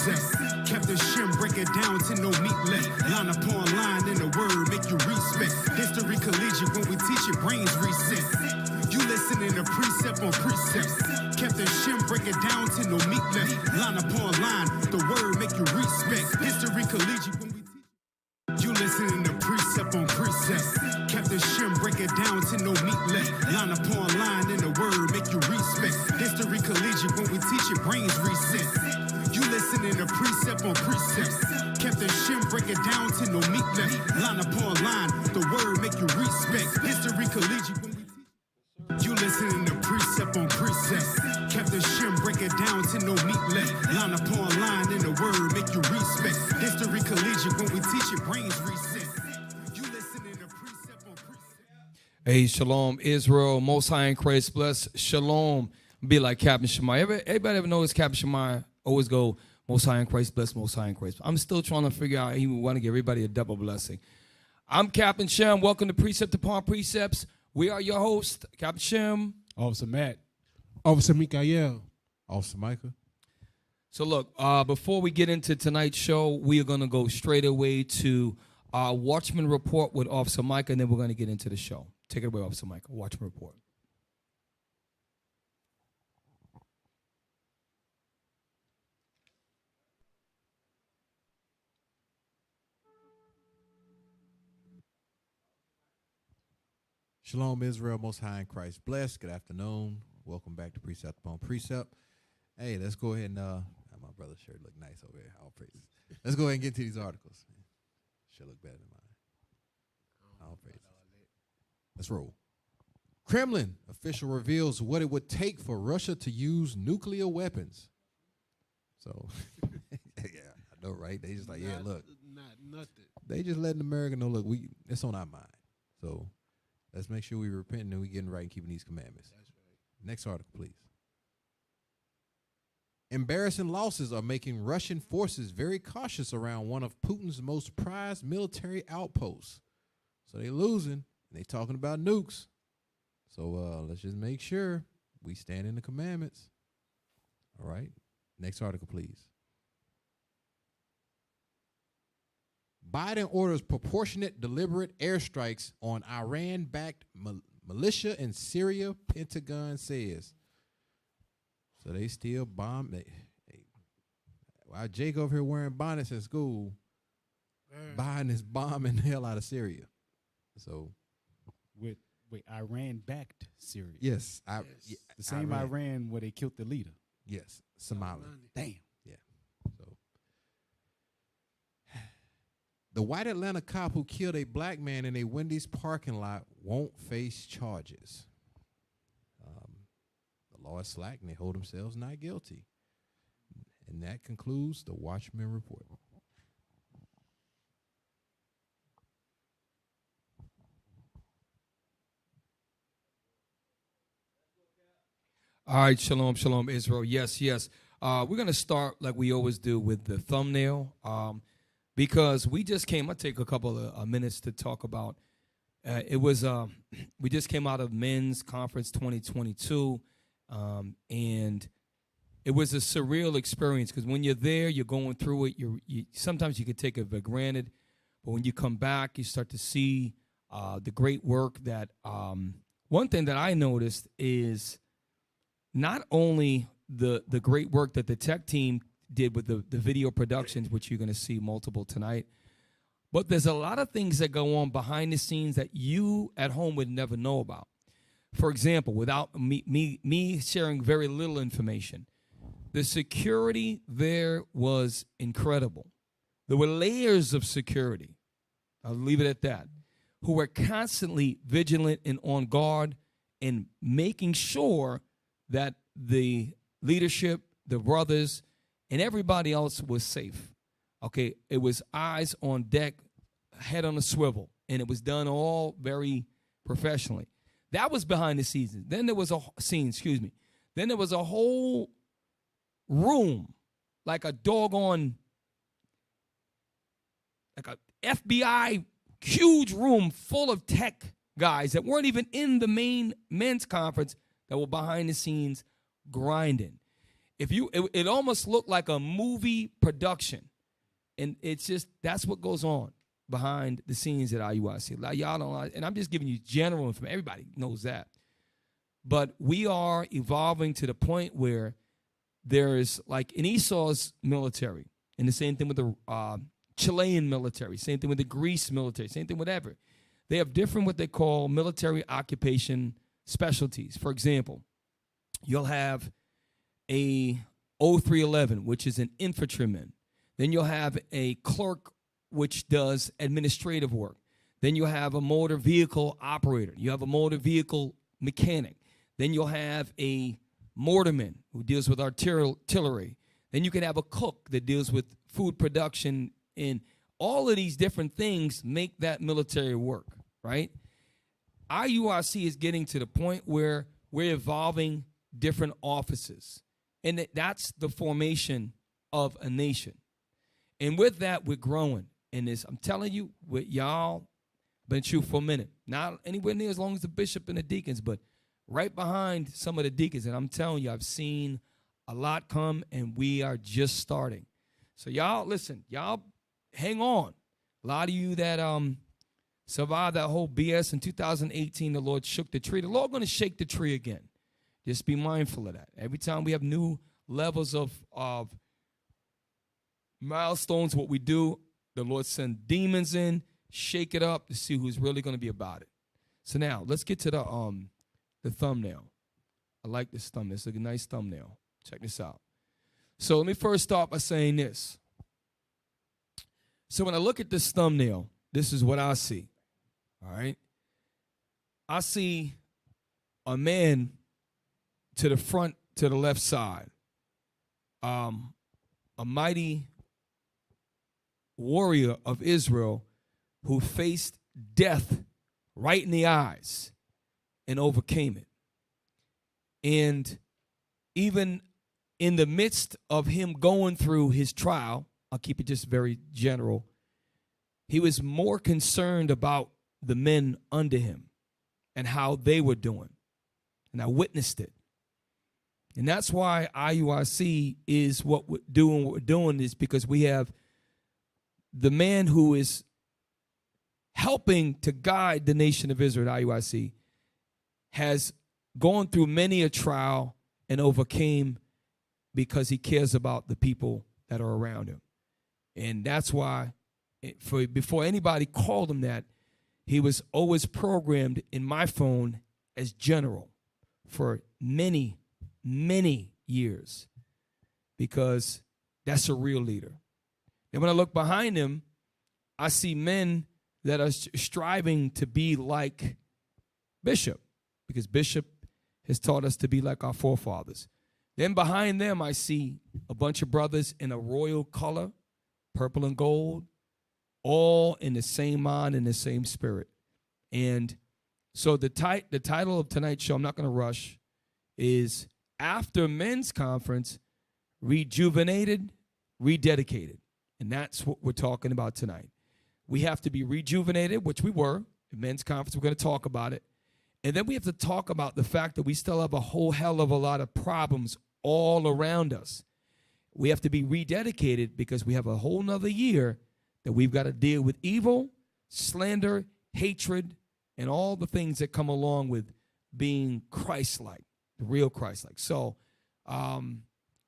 precept. Captain Shem, break it down to no meat left. Line upon line in the word, make you respect. History collegiate, when we teach it, brains reset. You listening to precept on precept. Captain Shem, break it down to no meat left. Line upon line, the word make you respect. History collegiate, when we teach it. You listening to precept on precept. Captain Shem, break it down to no meat left. Line upon line in the word, make you respect. History collegiate, when we teach it, brains reset. You listening to precept on precept. Captain Shem, break it down to no meat left. Line upon line, the word make you respect. History collegiate, when we teach it. You listening to precept on precept. Captain Shem, break it down to no meat left. Line upon line in the word, make you respect. History collegiate, when we teach it, brains reset. You listening to precept on precept. Hey, shalom, Israel, Most High in Christ, bless, shalom. Be like Captain Shemaiah. Everybody ever notice Captain Shemaiah always go, Most High in Christ, bless, Most High in Christ. I'm still trying to figure out, he would want to give everybody a double blessing. I'm Captain Shem. Welcome to Precept Upon Precepts. We are your host, Captain Shem. Officer Matt. Officer Mikael. Officer Micah. So look, before we get into tonight's show, we are going to go straight away to our Watchman Report with Officer Micah, and then we're going to get into the show. Take it away, Officer Micah. Watchman Report. Shalom, Israel, Most High in Christ. Bless. Good afternoon. Welcome back to Precept Upon Precept. Hey, let's go ahead and, my brother's shirt look nice over here. All praises. Let's go ahead and get to these articles. Should look better than mine. All praises. Let's roll. Kremlin official reveals what it would take for Russia to use nuclear weapons. So, yeah, I know, right? They just like, yeah, look. Not nothing. They just letting America know, look, it's on our mind. So, let's make sure we repent and we getting right and keeping these commandments. That's right. Next article, please. Embarrassing losses are making Russian forces very cautious around one of Putin's most prized military outposts. So they losing, and they talking about nukes. So let's just make sure we stand in the commandments. All right. Next article, please. Biden orders proportionate, deliberate airstrikes on Iran-backed militia in Syria, Pentagon says. So they still bomb. While Jake over here wearing bonnets in school, Biden is bombing the hell out of Syria. So, With Iran-backed Syria. yes, The same Iran where they killed the leader. Yes, Somalia. Damn. Yeah. So the white Atlanta cop who killed a black man in a Wendy's parking lot won't face charges. The law is slack and they hold themselves not guilty. And that concludes the Watchman Report. All right, shalom, shalom, Israel. Yes, yes. We're going to start like we always do with the thumbnail because we just came, I'll take a couple of minutes to talk about, we just came out of Men's Conference 2022, and it was a surreal experience because when you're there, you're going through it, sometimes you can take it for granted, but when you come back, you start to see the great work that, one thing that I noticed is not only the great work that the tech team did with the video productions, which you're going to see multiple tonight, but there's a lot of things that go on behind the scenes that you at home would never know about. For example, without me sharing very little information, the security there was incredible. There were layers of security, I'll leave it at that, who were constantly vigilant and on guard and making sure that the leadership, the brothers, and everybody else was safe. Okay, it was eyes on deck, head on a swivel, and it was done all very professionally. That was behind the scenes. Then there was a Then there was a whole room, like a doggone, like a FBI huge room full of tech guys that weren't even in the main men's conference that were behind the scenes grinding. it almost looked like a movie production. And it's just, that's what goes on behind the scenes at IUIC. Like, y'all don't, and I'm just giving you general information. Everybody knows that. But we are evolving to the point where there is, like in Esau's military, and the same thing with the Chilean military, same thing with the Greece military, same thing whatever. They have different what they call military occupation specialties. For example, you'll have a 0311, which is an infantryman. Then you'll have a clerk, which does administrative work. Then you'll have a motor vehicle operator. You have a motor vehicle mechanic. Then you'll have a mortarman who deals with artillery. Then you can have a cook that deals with food production. And all of these different things make that military work, right? IURC is getting to the point where we're evolving different offices. And that's the formation of a nation. And with that, we're growing. And this, I'm telling you, with y'all, been true for a minute. Not anywhere near as long as the bishop and the deacons, but right behind some of the deacons. And I'm telling you, I've seen a lot come, and we are just starting. So y'all, listen, y'all hang on. A lot of you that survived that whole BS in 2018, the Lord shook the tree. The Lord going to shake the tree again. Just be mindful of that. Every time we have new levels of milestones, what we do, the Lord send demons in, shake it up to see who's really going to be about it. So now let's get to the thumbnail. I like this thumbnail. It's a nice thumbnail. Check this out. So let me first start by saying this. So when I look at this thumbnail, this is what I see. All right. I see a man to the front, to the left side. A mighty warrior of Israel who faced death right in the eyes and overcame it. And even in the midst of him going through his trial, I'll keep it just very general, he was more concerned about the men under him and how they were doing. And I witnessed it. And that's why IUIC is what we're doing is because we have the man who is helping to guide the nation of Israel at IUIC has gone through many a trial and overcame because he cares about the people that are around him. And that's why before anybody called him that, he was always programmed in my phone as general for many, many years because that's a real leader. And when I look behind him, I see men that are striving to be like Bishop, because Bishop has taught us to be like our forefathers. Then behind them, I see a bunch of brothers in a royal color, purple and gold, all in the same mind and the same spirit. And so the title of tonight's show, I'm not going to rush, is After Men's Conference, Rejuvenated, Rededicated. And that's what we're talking about tonight. We have to be rejuvenated, which we were. At men's conference, we're going to talk about it. And then we have to talk about the fact that we still have a whole hell of a lot of problems all around us. We have to be rededicated because we have a whole nother year that we've got to deal with evil, slander, hatred, and all the things that come along with being Christ-like, the real Christ-like. So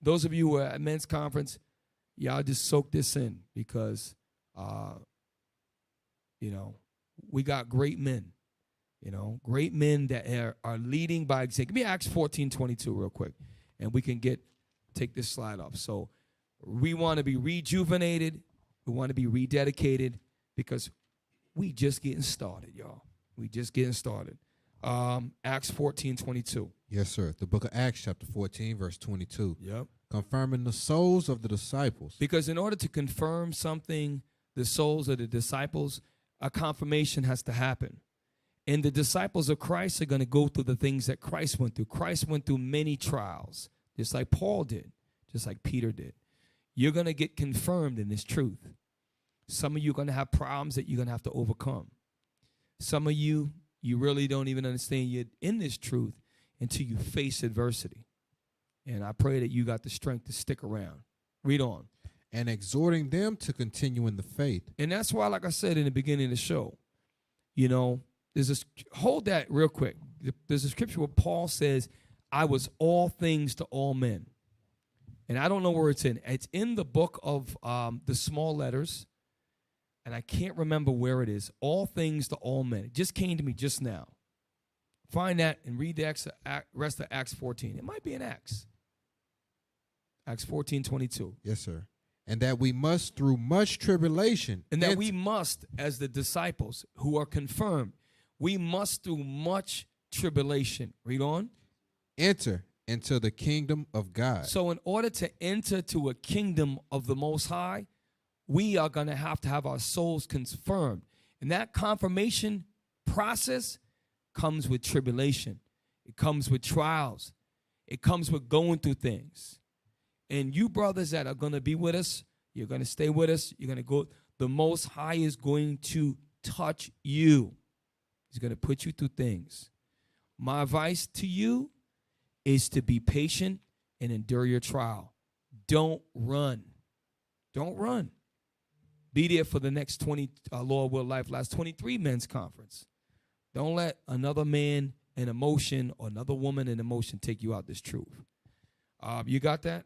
those of you who are at men's conference, y'all just soak this in because, we got great men, great men that are leading by example. Give me Acts 14:22 real quick, and we can take this slide off. So we want to be rejuvenated. We want to be rededicated because we just getting started, y'all. We just getting started. Acts 14:22. Yes, sir. The book of Acts, chapter 14, verse 22. Yep. Confirming the souls of the disciples. Because in order to confirm something, the souls of the disciples, a confirmation has to happen. And the disciples of Christ are going to go through the things that Christ went through. Christ went through many trials, just like Paul did, just like Peter did. You're going to get confirmed in this truth. Some of you are going to have problems that you're going to have to overcome. Some of you really don't even understand you're in this truth until you face adversity. And I pray that you got the strength to stick around. Read on. And exhorting them to continue in the faith. And that's why, like I said in the beginning of the show, you know, hold that real quick. There's a scripture where Paul says, I was all things to all men. And I don't know where it's in. It's in the book of the small letters. And I can't remember where it is. All things to all men. It just came to me just now. Find that and read the rest of Acts 14. It might be in Acts. Acts 14:22. Yes, sir. And that we must, through much tribulation. And that we must, as the disciples who are confirmed, we must through much tribulation. Read on. Enter into the kingdom of God. So in order to enter to a kingdom of the Most High, we are going to have our souls confirmed. And that confirmation process comes with tribulation. It comes with trials. It comes with going through things. And you brothers that are going to be with us, you're going to stay with us, you're going to go, the Most High is going to touch you. He's going to put you through things. My advice to you is to be patient and endure your trial. Don't run. Don't run. Be there for the next 20, Lord will life last 23 men's conference. Don't let another man in emotion or another woman in emotion take you out this truth. You got that?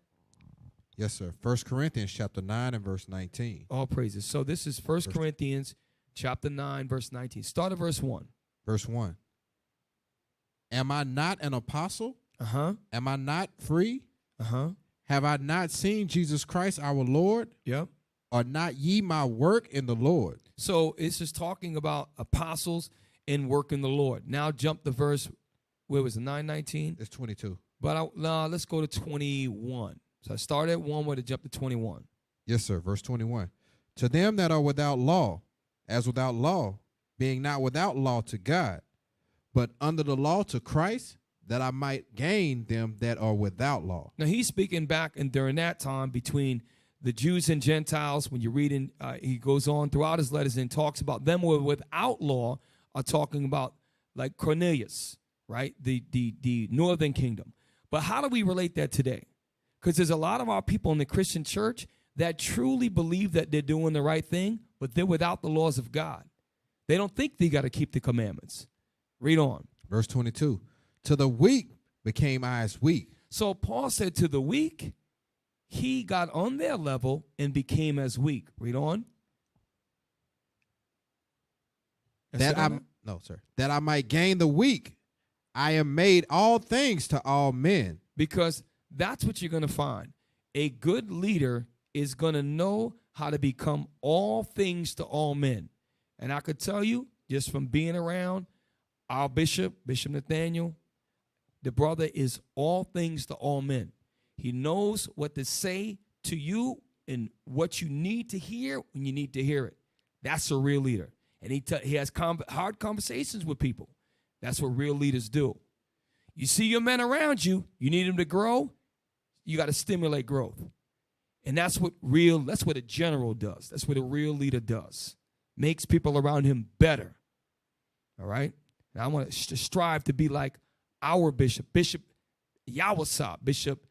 Yes, sir. 1 Corinthians chapter 9 and verse 19. All praises. So this is 1 Corinthians chapter 9, verse 19. Start at verse 1. Verse 1. Am I not an apostle? Uh-huh. Am I not free? Uh-huh. Have I not seen Jesus Christ our Lord? Yep. Are not ye my work in the Lord? So it's just talking about apostles and work in the Lord. Now jump the verse, where was it, 9:19? It's 22. But let's go to 21. So I started at 1, where to jump to 21. Yes, sir. Verse 21. To them that are without law, as without law, being not without law to God, but under the law to Christ, that I might gain them that are without law. Now he's speaking back and during that time between the Jews and Gentiles. When you're reading, he goes on throughout his letters and talks about them who are without law, are talking about like Cornelius, right? The northern kingdom. But how do we relate that today? Because there's a lot of our people in the Christian church that truly believe that they're doing the right thing, but they're without the laws of God. They don't think they got to keep the commandments. Read on. Verse 22. To the weak became I as weak. So Paul said to the weak, he got on their level and became as weak. Read on. That I might gain the weak. I am made all things to all men. Because that's what you're going to find. A good leader is going to know how to become all things to all men. And I could tell you, just from being around our Bishop Nathaniel, the brother is all things to all men. He knows what to say to you and what you need to hear when you need to hear it. That's a real leader. And he has hard conversations with people. That's what real leaders do. You see your men around you, you need them to grow, you got to stimulate growth. And that's what a general does. That's what a real leader does. Makes people around him better. All right? And I want to strive to be like our bishop, Bishop Yawasab, Bishop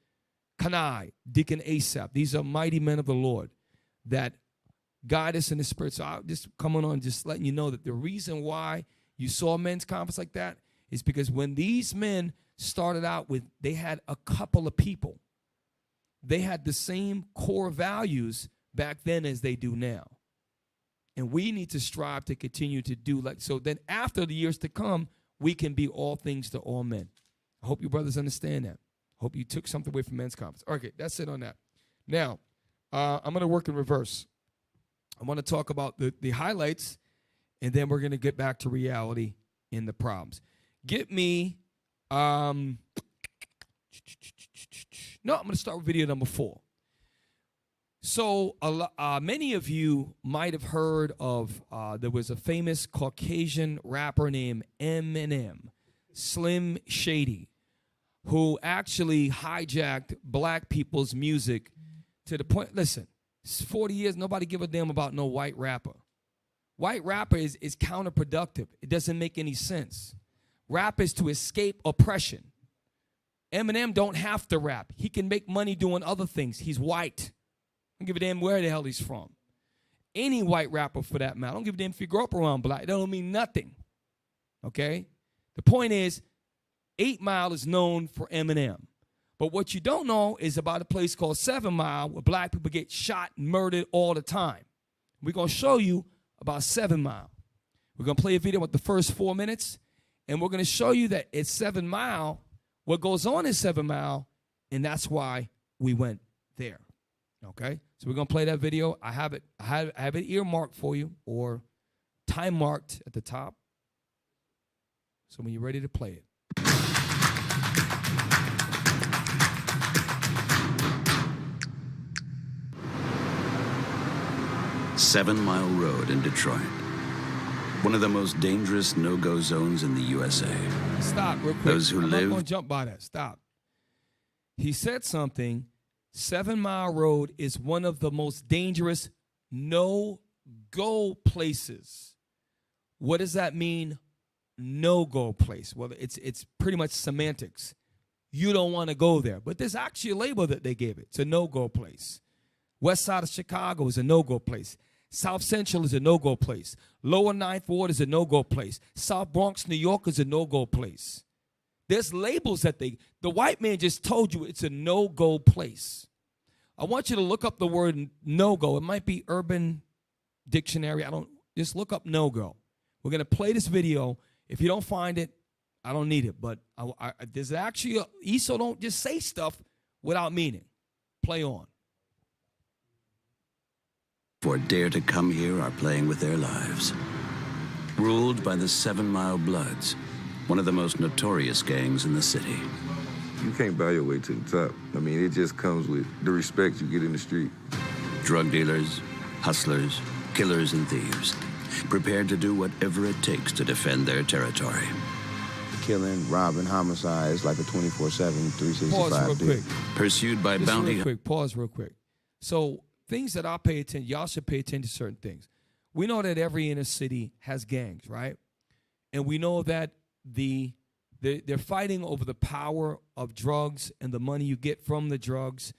Kanai, Deacon Asaph. These are mighty men of the Lord that guide us in the spirit. So I'm just coming on, just letting you know that the reason why you saw a men's conference like that is because when these men started out with, they had a couple of people. They had the same core values back then as they do now. And we need to strive to continue to do like so. Then after the years to come, we can be all things to all men. I hope you brothers understand that. I hope you took something away from men's conference. Okay, that's it on that. Now, I'm going to work in reverse. I want to talk about the highlights, and then we're going to get back to reality in the problems. Get me, I'm going to start with video number 4. So many of you might have heard of, there was a famous Caucasian rapper named Eminem, Slim Shady, who actually hijacked black people's music to the point, listen, it's 40 years, nobody give a damn about no white rapper. White rapper is counterproductive. It doesn't make any sense. Rap is to escape oppression. Eminem don't have to rap. He can make money doing other things. He's white. I don't give a damn where the hell he's from. Any white rapper for that matter. I don't give a damn if you grew up around black. That don't mean nothing. Okay? The point is, 8 Mile is known for Eminem. But what you don't know is about a place called 7 Mile where black people get shot and murdered all the time. We're going to show you about 7 Mile. We're going to play a video with the first 4 minutes, and we're going to show you that at 7 Mile, what goes on in 7 Mile, and that's why we went there. Okay? So we're going to play that video. I have it earmarked for you or time marked at the top. So when you're ready to play it. 7 Mile Road in Detroit. One of the most dangerous no-go zones in the USA. Stop real quick. Those who I'm live... not going to jump by that. Stop. He said something. 7 Mile Road is one of the most dangerous no-go places. What does that mean, no-go place? Well, it's pretty much semantics. You don't want to go there. But there's actually a label that they gave it. It's a no-go place. West side of Chicago is a no-go place. South Central is a no-go place. Lower Ninth Ward is a no-go place. South Bronx, New York is a no-go place. There's labels that the white man just told you it's a no-go place. I want you to look up the word no-go. It might be Urban Dictionary. Just look up no-go. We're going to play this video. If you don't find it, I don't need it. But there's actually ESO don't just say stuff without meaning. Play on. For dare to come here are playing with their lives. Ruled by the 7 Mile Bloods, one of the most notorious gangs in the city. You can't buy your way to the top. I mean, it just comes with the respect you get in the street. Drug dealers, hustlers, killers, and thieves, prepared to do whatever it takes to defend their territory. Killing, robbing, homicides, like a 24/7, 365 Pause real quick. Pursued by Just bounty... real quick. Pause real quick. So things that I pay attention, y'all should pay attention to certain things. We know that every inner city has gangs, right? And we know that they're fighting over the power of drugs and the money you get from the drugs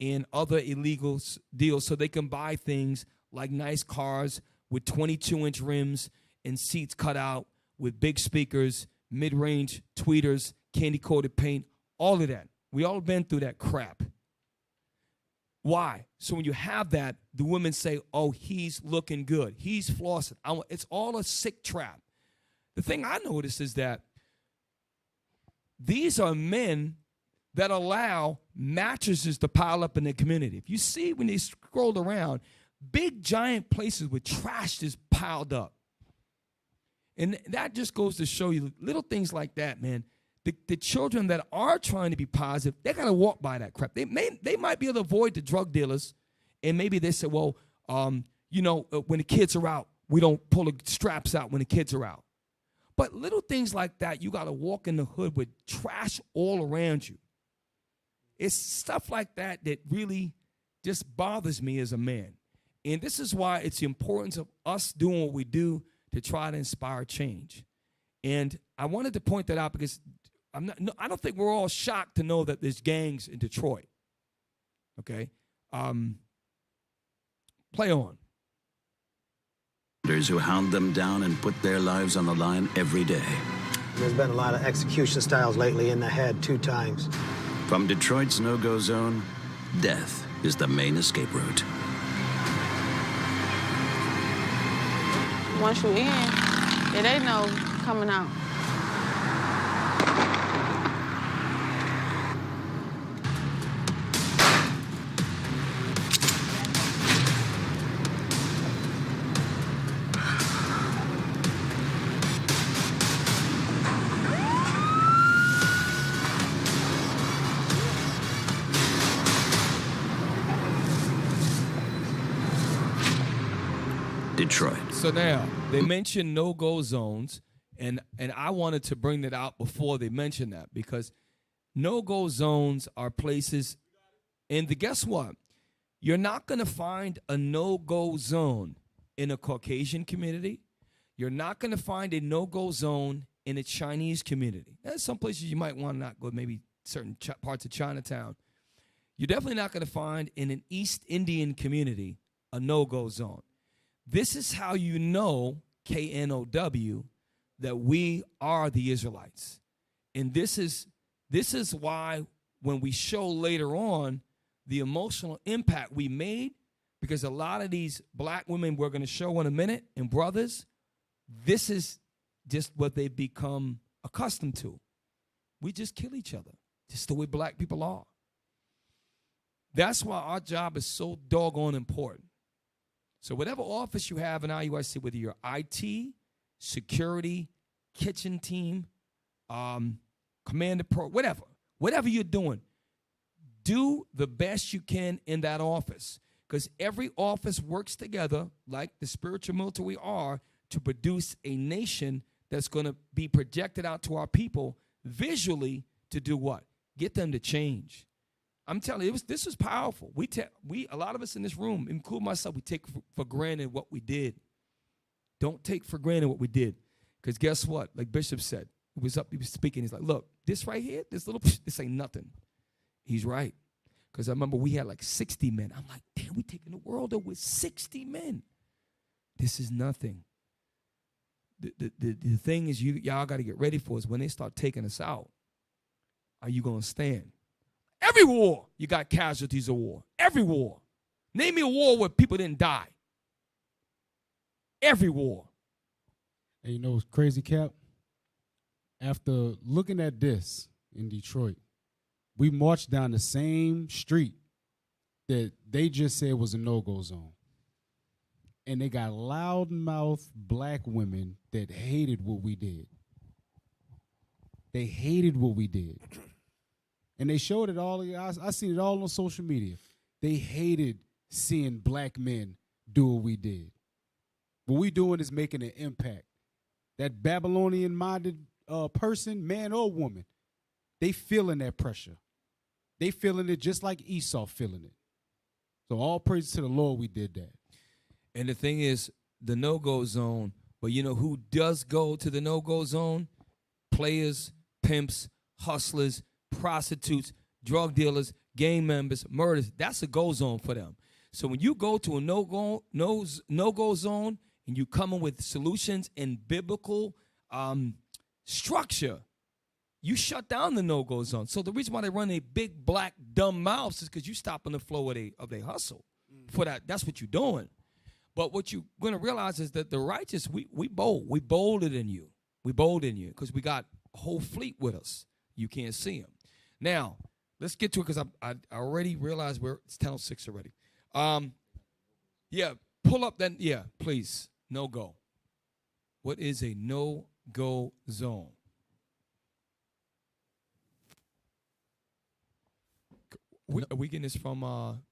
and other illegal deals so they can buy things like nice cars with 22-inch rims and seats cut out with big speakers, mid-range tweeters, candy-coated paint, all of that. We all been through that crap. Why? So when you have that, the women say, oh, he's looking good. He's flossing. It's all a sick trap. The thing I noticed is that these are men that allow mattresses to pile up in the community. If you see when they scroll around, big giant places with trash just piled up. And that just goes to show you little things like that, man. The children that are trying to be positive, they got to walk by that crap. They might be able to avoid the drug dealers, and maybe they say, well, when the kids are out, we don't pull the straps out when the kids are out. But little things like that, you got to walk in the hood with trash all around you. It's stuff like that that really just bothers me as a man. And this is why it's the importance of us doing what we do to try to inspire change. And I wanted to point that out because I don't think we're all shocked to know that there's gangs in Detroit. Okay? Play on. Who hound them down and put their lives on the line every day. There's been a lot of execution styles lately in the head 2 times. From Detroit's no-go zone, death is the main escape route. Once you in, it ain't no coming out. Detroit. So now, they mentioned no-go zones, and I wanted to bring that out before they mentioned that because no-go zones are places, and guess what? You're not going to find a no-go zone in a Caucasian community. You're not going to find a no-go zone in a Chinese community. There's some places you might want to not go, maybe certain parts of Chinatown. You're definitely not going to find in an East Indian community a no-go zone. This is how you know, KNOW, that we are the Israelites. And this is why when we show later on the emotional impact we made, because a lot of these black women we're going to show in a minute, and brothers, this is just what they've become accustomed to. We just kill each other, just the way black people are. That's why our job is so doggone important. So whatever office you have in IUIC, whether you're IT, security, kitchen team, commander pro, whatever you're doing, do the best you can in that office, because every office works together like the spiritual military we are to produce a nation that's going to be projected out to our people visually to do what? Get them to change. I'm telling you, this was powerful. A lot of us in this room, including myself, we take for granted what we did. Don't take for granted what we did, because guess what? Like Bishop said, he was speaking. He's like, look, this right here, this ain't nothing. He's right, because I remember we had like 60 men. I'm like, damn, we taking the world over with 60 men. This is nothing. The thing is, y'all got to get ready for is when they start taking us out, are you going to stand? Every war, you got casualties of war. Every war. Name me a war where people didn't die. Every war. And you know what's crazy, Cap? After looking at this in Detroit, we marched down the same street that they just said was a no-go zone. And they got loudmouth black women that hated what we did. They hated what we did. And they showed it all. I seen it all on social media. They hated seeing black men do what we did. What we doing is making an impact. That Babylonian-minded person, man or woman, they feeling that pressure. They feeling it just like Esau feeling it. So all praise to the Lord we did that. And the thing is, the no-go zone, but you know who does go to the no-go zone? Players, pimps, hustlers, prostitutes, drug dealers, gang members, murders. That's a go zone for them. So when you go to a no-go zone and you come in with solutions and biblical structure, you shut down the no-go zone. So the reason why they run a big black dumb mouths is because you stop in the flow of their hustle. For that, that's what you're doing. But what you're going to realize is that the righteous, we bold. We bolder than you. We bolder than you because we got a whole fleet with us. You can't see them. Now, let's get to it because I already realized it's 10:06 already. Yeah, pull up that. Yeah, please. No-go. What is a no-go zone? Are we getting this from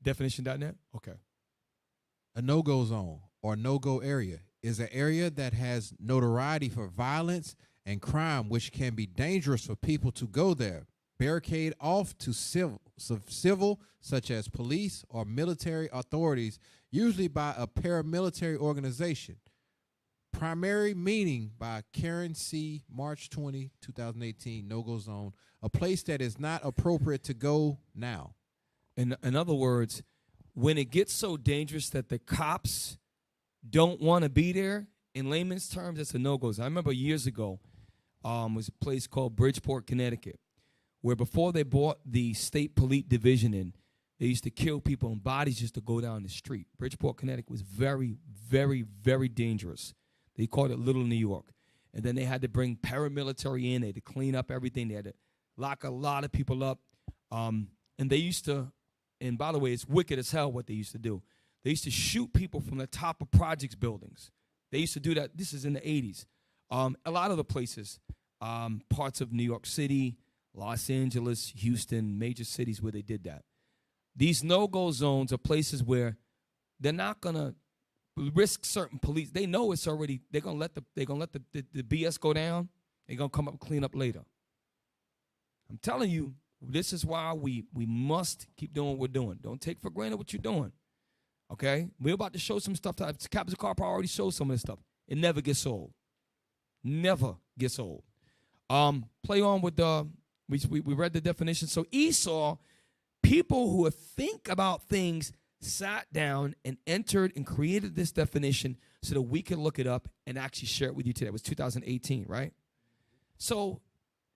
definition.net? Okay. A no-go zone or no-go area is an area that has notoriety for violence and crime, which can be dangerous for people to go there. Barricade off to civil, such as police or military authorities, usually by a paramilitary organization. Primary meaning by Karen C., March 20, 2018, no-go zone, a place that is not appropriate to go now. In other words, when it gets so dangerous that the cops don't want to be there, in layman's terms, it's a no-go zone. I remember years ago, was a place called Bridgeport, Connecticut, where before they brought the state police division in, they used to kill people and bodies just to go down the street. Bridgeport, Connecticut was very, very, very dangerous. They called it Little New York. And then they had to bring paramilitary in. They had to clean up everything. They had to lock a lot of people up. And they used to, and by the way, it's wicked as hell what they used to do. They used to shoot people from the top of projects buildings. They used to do that. This is in the 80s. A lot of the places, parts of New York City, Los Angeles, Houston, major cities where they did that. These no-go zones are places where they're not going to risk certain police. They know it's already, they're going to let the BS go down. They're going to come up and clean up later. I'm telling you, this is why we must keep doing what we're doing. Don't take for granted what you're doing. Okay? We're about to show some stuff. Captain Carper already showed some of this stuff. It never gets old. Never gets old. Play on with We read the definition. So Esau, people who think about things, sat down and entered and created this definition so that we could look it up and actually share it with you today. It was 2018, right? So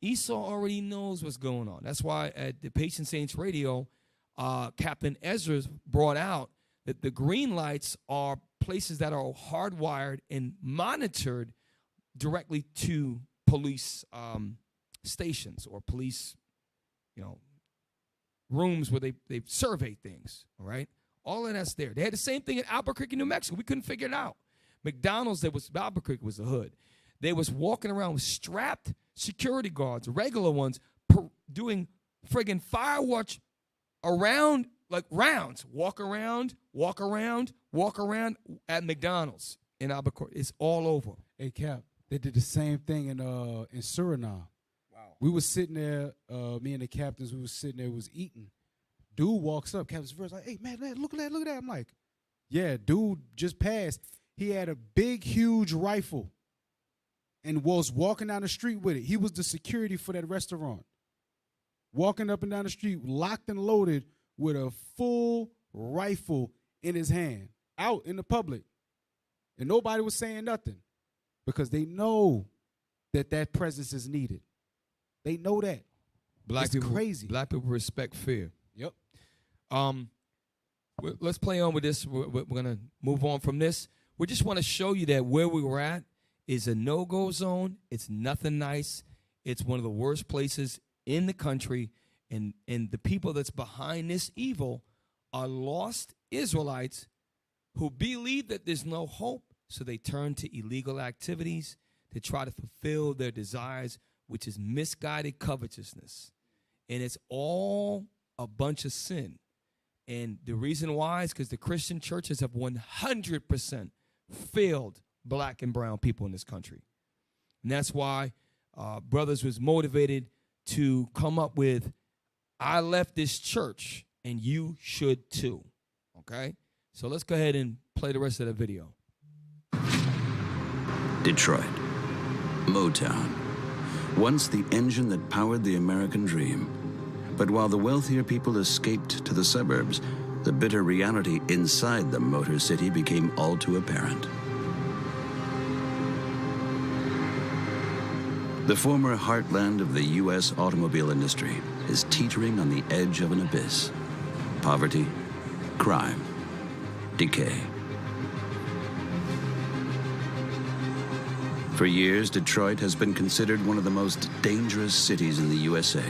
Esau already knows what's going on. That's why at the Patient Saints Radio, Captain Ezra brought out that the green lights are places that are hardwired and monitored directly to police stations or police, rooms where they survey things, all right? All of that's there. They had the same thing in Albuquerque, New Mexico. We couldn't figure it out. McDonald's, Albuquerque was the hood. They was walking around with strapped security guards, regular ones, doing friggin' fire watch around, like rounds. Walk around at McDonald's in Albuquerque. It's all over. Hey, Cap, they did the same thing in Suriname. Wow. We was sitting there, me and the captains, we was sitting there, was eating. Dude walks up, Captain's first, like, hey, man, look at that. I'm like, yeah, dude just passed. He had a big, huge rifle and was walking down the street with it. He was the security for that restaurant. Walking up and down the street, locked and loaded with a full rifle in his hand, out in the public. And nobody was saying nothing because they know that presence is needed. They know that. Black people, crazy. Black people respect fear. Yep. Let's play on with this. We're going to move on from this. We just want to show you that where we were at is a no-go zone. It's nothing nice. It's one of the worst places in the country. And the people that's behind this evil are lost Israelites who believe that there's no hope, so they turn to illegal activities to try to fulfill their desires, which is misguided covetousness. And it's all a bunch of sin. And the reason why is because the Christian churches have 100% failed black and brown people in this country. And that's why Brothers was motivated to come up with, I left this church and you should too. Okay? So let's go ahead and play the rest of the video. Detroit, Motown, once the engine that powered the American dream. But while the wealthier people escaped to the suburbs, the bitter reality inside the Motor City became all too apparent. The former heartland of the U.S. automobile industry is teetering on the edge of an abyss. Poverty, crime, decay. For years, Detroit has been considered one of the most dangerous cities in the USA,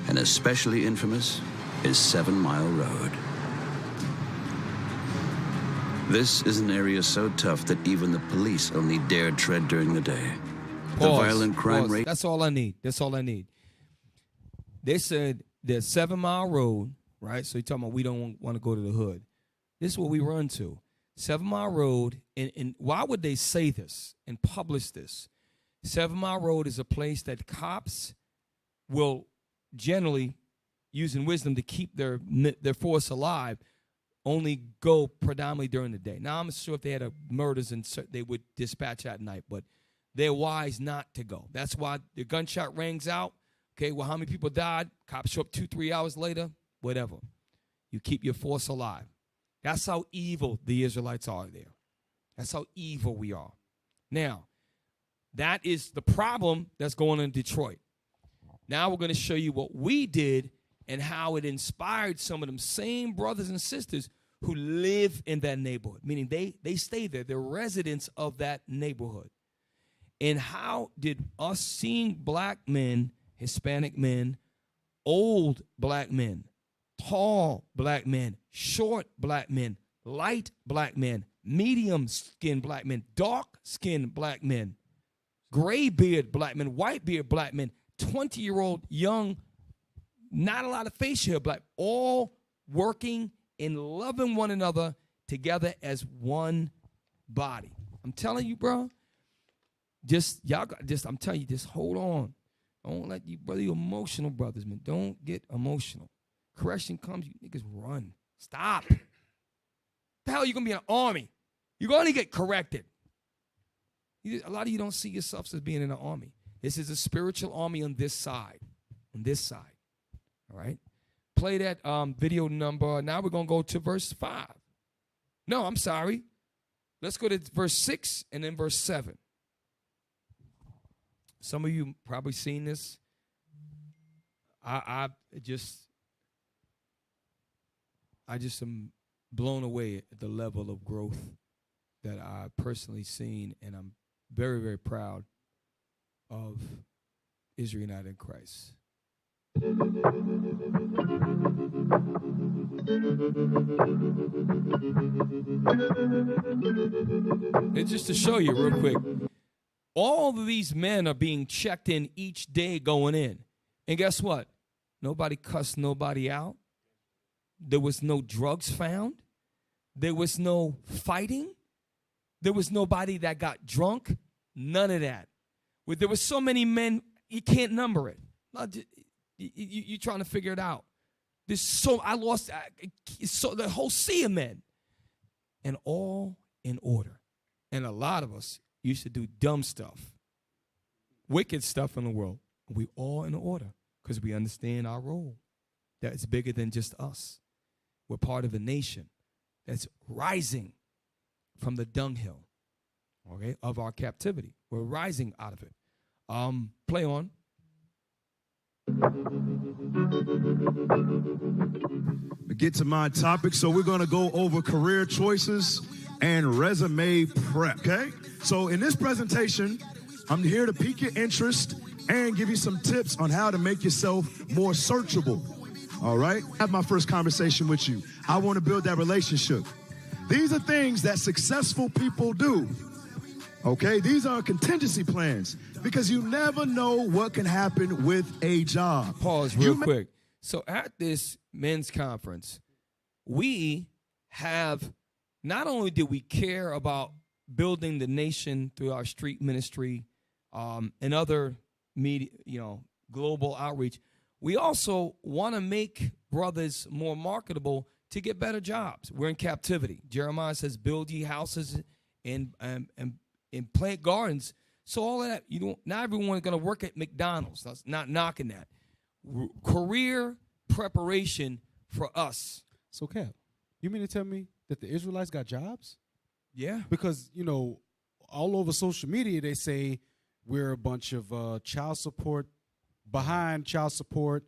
and especially infamous is 7 Mile Road. This is an area so tough that even the police only dare tread during the day. The violent crime rate. That's all I need. That's all I need. They said there's 7 Mile Road, right? So you're talking about we don't want to go to the hood. This is what we run to. 7 Mile Road, and why would they say this and publish this? 7 Mile Road is a place that cops will generally, using wisdom to keep their force alive, only go predominantly during the day. Now, I'm sure if they had murders, and they would dispatch at night, but they're wise not to go. That's why the gunshot rings out. Okay, well, how many people died? Cops show up 2-3 hours later, whatever. You keep your force alive. That's how evil the Israelites are there. That's how evil we are. Now, that is the problem that's going on in Detroit. Now we're going to show you what we did and how it inspired some of them same brothers and sisters who live in that neighborhood, meaning they stay there. They're residents of that neighborhood. And how did us seeing black men, Hispanic men, old black men, tall black men, short black men, light black men, medium-skinned black men, dark-skinned black men, gray-beard black men, white-beard black men, 20-year-old young, not a lot of facial hair black, all working and loving one another together as one body. I'm telling you, bro, I'm telling you, just hold on. Don't let you emotional brothers, man. Don't get emotional. Correction comes, you niggas run. Stop. The hell are you going to be in an army? You're going to get corrected. A lot of you don't see yourselves as being in an army. This is a spiritual army on this side, on this side. All right? Play that video number. Now we're going to go to verse 5. No, I'm sorry. Let's go to verse 6 and then verse 7. Some of you probably seen this. I just am blown away at the level of growth that I've personally seen, and I'm very, very proud of Israel United in Christ. And just to show you real quick, all of these men are being checked in each day going in. And guess what? Nobody cussed nobody out. There was no drugs found. There was no fighting. There was nobody that got drunk. None of that. There were so many men, you can't number it. You're trying to figure it out. There's so the whole sea of men, and all in order. And a lot of us used to do dumb stuff, wicked stuff in the world. We all in order because we understand our role. That it's bigger than just us. We're part of a nation that's rising from the dunghill, okay, of our captivity. We're rising out of it. Play on. Get to my topic. So we're going to go over career choices and resume prep, okay? So in this presentation, I'm here to pique your interest and give you some tips on how to make yourself more searchable, all right? I have my first conversation with you. I want to build that relationship. These are things that successful people do, okay? These are contingency plans because you never know what can happen with a job. Pause real quick. So at this men's conference, we have, not only do we care about building the nation through our street ministry and other media, global outreach, we also want to make brothers more marketable to get better jobs. We're in captivity. Jeremiah says, build ye houses and plant gardens. So all of that, not everyone is going to work at McDonald's. That's not knocking that. Career preparation for us. So, Cap, you mean to tell me that the Israelites got jobs? Yeah. Because, all over social media, they say we're a bunch of child support, behind child support.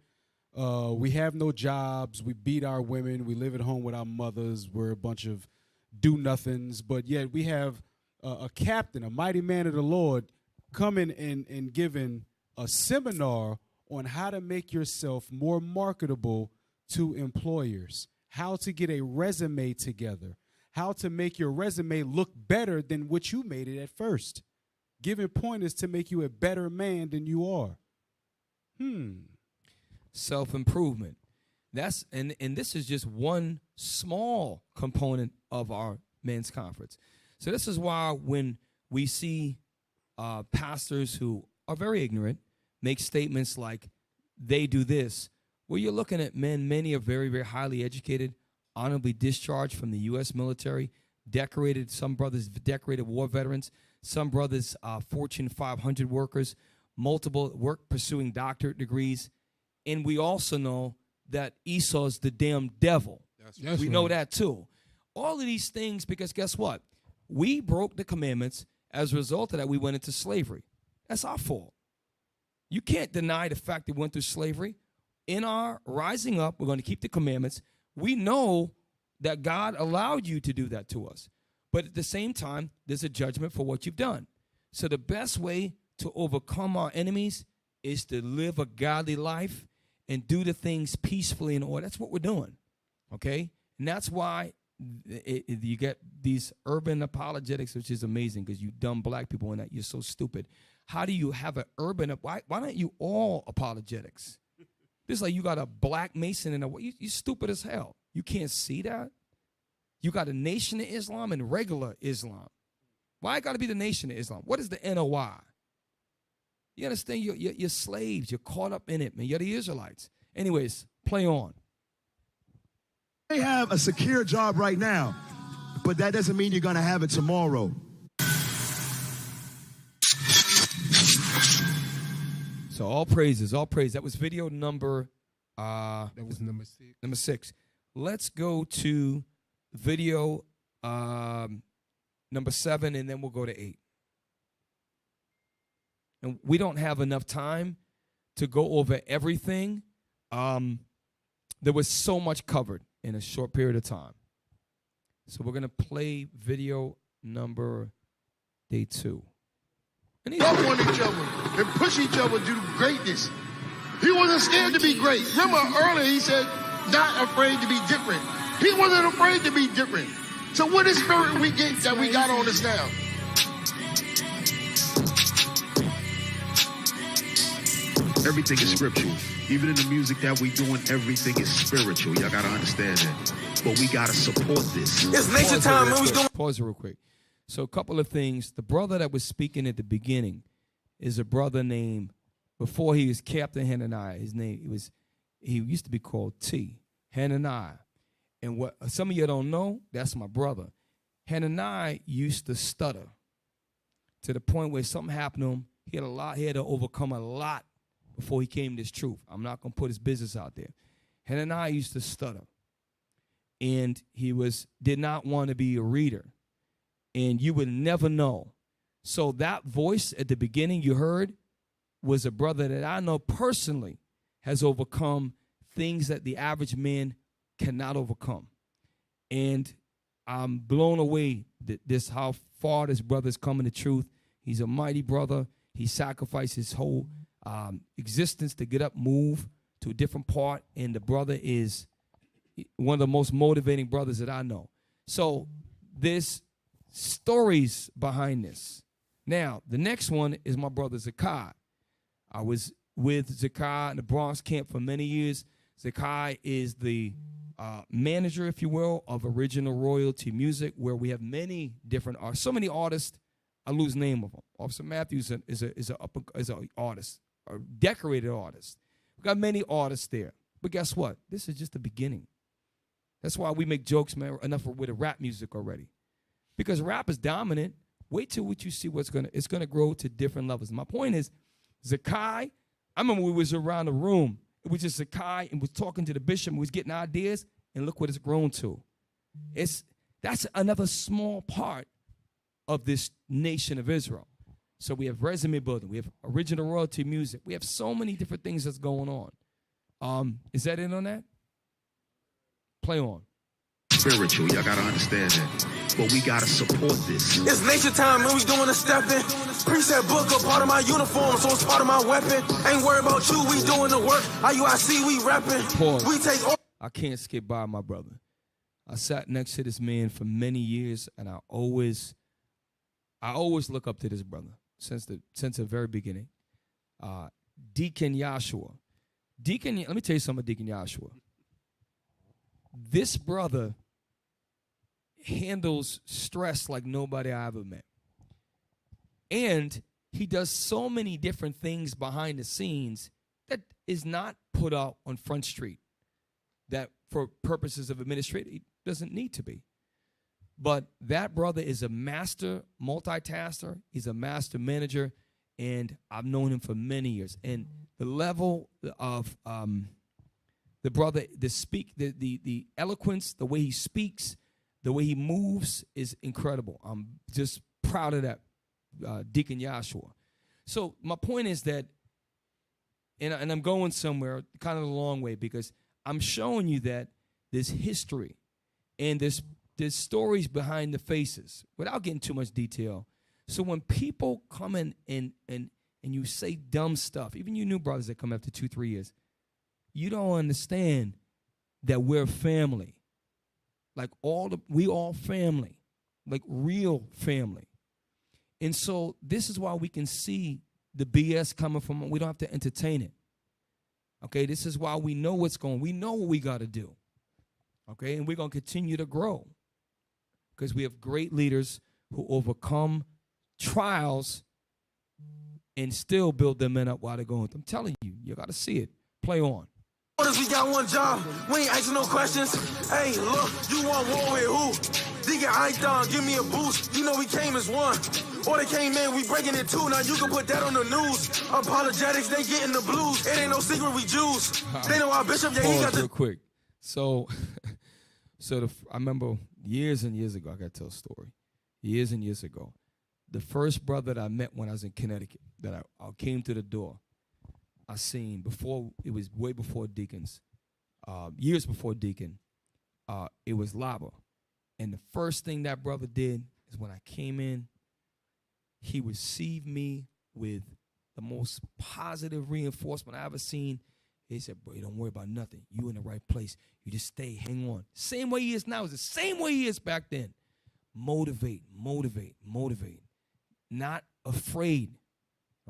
We have no jobs. We beat our women. We live at home with our mothers. We're a bunch of do-nothings. But yet we have a captain, a mighty man of the Lord, coming and giving a seminar on how to make yourself more marketable to employers, how to get a resume together, how to make your resume look better than what you made it at first, giving pointers to make you a better man than you are. Self-improvement. And this is just one small component of our men's conference. So this is why when we see pastors who are very ignorant make statements like they do this, well, you're looking at men. Many are very, very highly educated, honorably discharged from the U.S. military, decorated. Some brothers decorated war veterans. Some brothers Fortune 500 workers, multiple work pursuing doctorate degrees. And we also know that Esau's the damn devil. We know that too. All of these things because guess what? We broke the commandments. As a result of that, we went into slavery. That's our fault. You can't deny the fact that we went through slavery. In our rising up, we're going to keep the commandments. We know that God allowed you to do that to us. But at the same time, there's a judgment for what you've done. So the best way to overcome our enemies is to live a godly life and do the things peacefully in order. That's what we're doing, okay? And that's why you get these urban apologetics, which is amazing because you dumb black people in that. You're so stupid. How do you have an urban, why don't you all apologetics? This is like you got a black Mason and you stupid as hell. You can't see that? You got a Nation of Islam and regular Islam. Why it got to be the Nation of Islam? What is the NOI? You understand? You're slaves. You're caught up in it, man. You're the Israelites. Anyways, play on. They have a secure job right now, but that doesn't mean you're going to have it tomorrow. So all praises, all praise. That was video number. That was number 6. Number 6. Let's go to video number 7, and then we'll go to 8. And we don't have enough time to go over everything. There was so much covered in a short period of time. So we're going to play video number day 2. Love on each other and push each other to greatness. He wasn't scared to be great. Remember earlier he said, not afraid to be different. He wasn't afraid to be different. So what is spirit we get that we got on us now? Everything is scriptural. Even in the music that we doing, everything is spiritual. Y'all gotta understand that. But we gotta support this. It's nation time, man. We doing. Pause it real quick. So a couple of things. The brother that was speaking at the beginning is a brother named, before he was Captain Hananiah, his name, he used to be called T. Hananiah. And what some of you don't know, that's my brother. Hananiah used to stutter to the point where something happened to him. He had to overcome a lot before he came to this truth. I'm not going to put his business out there. Hananiah used to stutter. And he did not want to be a reader. And you would never know. So that voice at the beginning you heard was a brother that I know personally has overcome things that the average man cannot overcome. And I'm blown away that how far this brother's come in the truth. He's a mighty brother. He sacrificed his whole existence to get up, move to a different part. And the brother is one of the most motivating brothers that I know. So there's stories behind this. Now, the next one is my brother Zakai. I was with Zakai in the Bronx camp for many years. Zakai is the manager, if you will, of Original Royalty Music, where we have many different artists. So many artists, I lose name of them. Officer Matthews is an artist, a decorated artist. We got many artists there. But guess what? This is just the beginning. That's why we make jokes, man, enough with the rap music already. Because rap is dominant. Wait till what you see it's gonna grow to different levels. My point is, Zakai, I remember we was around the room. It was just Zakai and was talking to the bishop and was getting ideas, and look what it's grown to. That's another small part of this nation of Israel. So we have resume building, we have Original Royalty Music, we have so many different things that's going on. Is that it on that? Play on. Spiritual, y'all gotta understand that. But we gotta support this. It's nation time, man. We doing a stepping. Precept book a part of my uniform, so it's part of my weapon. Ain't worried about you, we doing the work. IUIC, we repping. Pause. We take. I can't skip by my brother. I sat next to this man for many years, and I always look up to this brother since the very beginning. Deacon Yahshua. Let me tell you something about Deacon Yahshua. This brother handles stress like nobody I ever met. And he does so many different things behind the scenes that is not put out on Front Street, that for purposes of administrative, it doesn't need to be. But that brother is a master multitasker. He's a master manager, and I've known him for many years. And the level of the brother, the eloquence, the way he speaks, the way he moves is incredible. I'm just proud of that, Deacon Yahshua. So my point is that, and I'm going somewhere kind of a long way, because I'm showing you that there's history and there's stories behind the faces without getting too much detail. So when people come in and you say dumb stuff, even you new brothers that come after 2-3 years, you don't understand that we're family. Like we all family, like real family. And so this is why we can see the BS coming from, we don't have to entertain it. Okay, this is why we know what's going on. We know what we got to do. Okay, and we're going to continue to grow because we have great leaders who overcome trials and still build their men up while they're going. I'm telling you, you got to see it. Play on. We got one job. We ain't asking no questions. Hey, look, you want war with who? Digga, I done. Give me a boost. You know we came as one. Or they came in, we breaking it too. Now you can put that on the news. Apologetics, they getting the blues. It ain't no secret we Jews. They know our bishop, yeah, he got the... Real quick. So, I remember years and years ago, I got to tell a story. Years and years ago, the first brother that I met when I was in Connecticut, that I came to the door, I seen before, it was way before deacons, years before deacon, it was Lava. And the first thing that brother did is when I came in, he received me with the most positive reinforcement I ever seen. He said, bro, you don't worry about nothing. You in the right place. You just stay, hang on. Same way he is now is the same way he is back then. Motivate, motivate, motivate. Not afraid,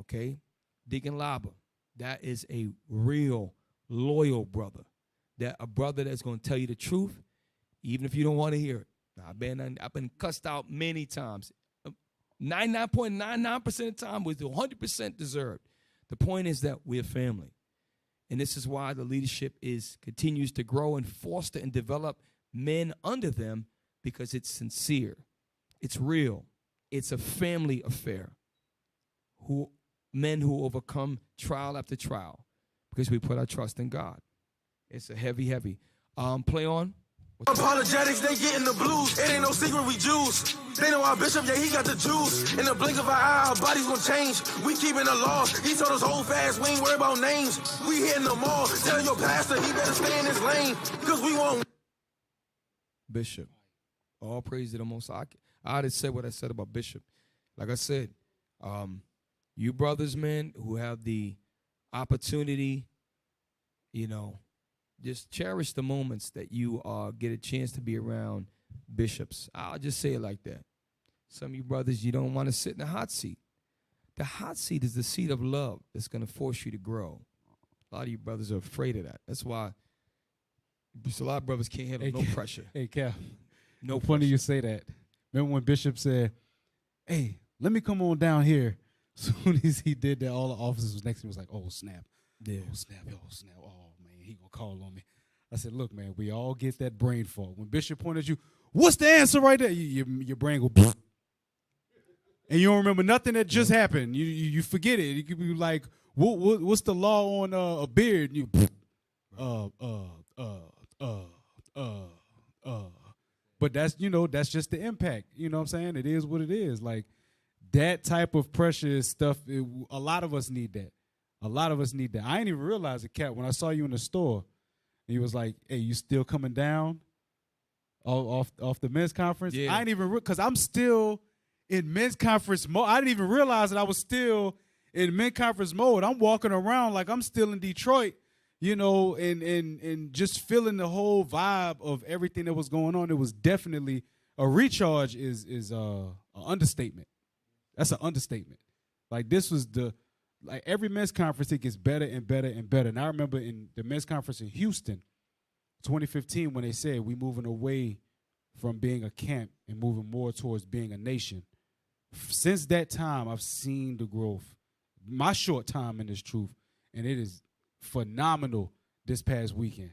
okay? Deacon Laba, that is a real loyal brother. That a brother that's going to tell you the truth, even if you don't want to hear it. I've been cussed out many times. 99.99% of the time was 100% deserved. The point is that we're family. And this is why the leadership continues to grow and foster and develop men under them, because it's sincere. It's real. It's a family affair. Men who overcome trial after trial because we put our trust in God. It's a heavy. Play on. Apologetics, they getting the blues. It ain't no secret we Jews. They know our bishop, yeah, he got the juice. In the blink of an eye, our bodies gonna change. We keeping the laws. He told us hold fast, we ain't worried about names. We hitting them all. Tell your pastor he better stay in his lane, because we won't. Bishop, all praise to the Most High. I just said what I said about Bishop. Like I said, you brothers, man, who have the opportunity, just cherish the moments that you get a chance to be around bishops. I'll just say it like that. Some of you brothers, you don't want to sit in the hot seat. The hot seat is the seat of love that's going to force you to grow. A lot of you brothers are afraid of that. That's why a lot of brothers can't handle no pressure. Hey, Cal. No funny you say that. Remember when Bishop said, hey, let me come on down here. As soon as he did that, all the officers was next to me was like, oh, snap. Yeah. Oh, snap. Oh, snap. Oh, man, he going to call on me. I said, look, man, we all get that brain fog. When Bishop pointed at you, what's the answer right there? Your brain go, and you don't remember nothing that just happened. You forget it. You could be like, what's the law on a beard? And you, But that's just the impact. You know what I'm saying? It is what it is. Like, that type of pressure is stuff, a lot of us need that. A lot of us need that. I ain't even realize it, Cat. When I saw you in the store, he was like, hey, you still coming down off the men's conference? Yeah. I ain't even, because I'm still in men's conference mode. I didn't even realize that I was still in men's conference mode. I'm walking around like I'm still in Detroit, and just feeling the whole vibe of everything that was going on. It was definitely a recharge is an understatement. That's an understatement. Like, this was every men's conference, it gets better and better and better. And I remember in the men's conference in Houston, 2015, when they said we moving away from being a camp and moving more towards being a nation. Since that time, I've seen the growth. My short time in this truth, and it is phenomenal this past weekend.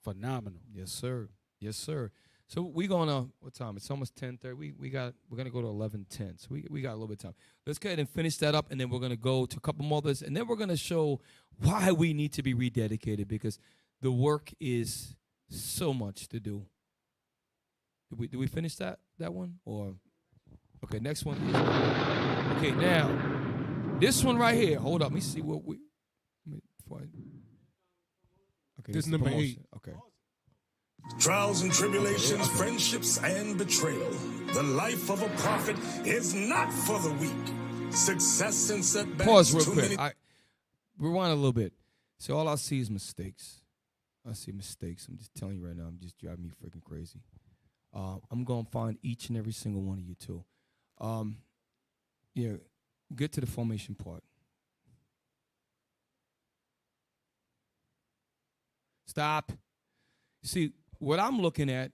Phenomenal. Yes, sir. Yes, sir. So we going to, what time? It's almost 10:30. We're going to go to 11:10. So we got a little bit of time. Let's go ahead and finish that up, and then we're going to go to a couple more others, and then we're going to show why we need to be rededicated, because the work is so much to do. Did we finish that one? Or okay, next one. Okay, now this one right here. Hold up. Let me see what we. Okay, this is number 8. Okay. Trials and tribulations, friendships and betrayal. The life of a prophet is not for the weak. Success and setbacks. Pause real quick. Rewind a little bit. So all I see is mistakes. I see mistakes. I'm just telling you right now. I'm just driving me freaking crazy. I'm going to find each and every single one of you too. Get to the formation part. Stop. See, what I'm looking at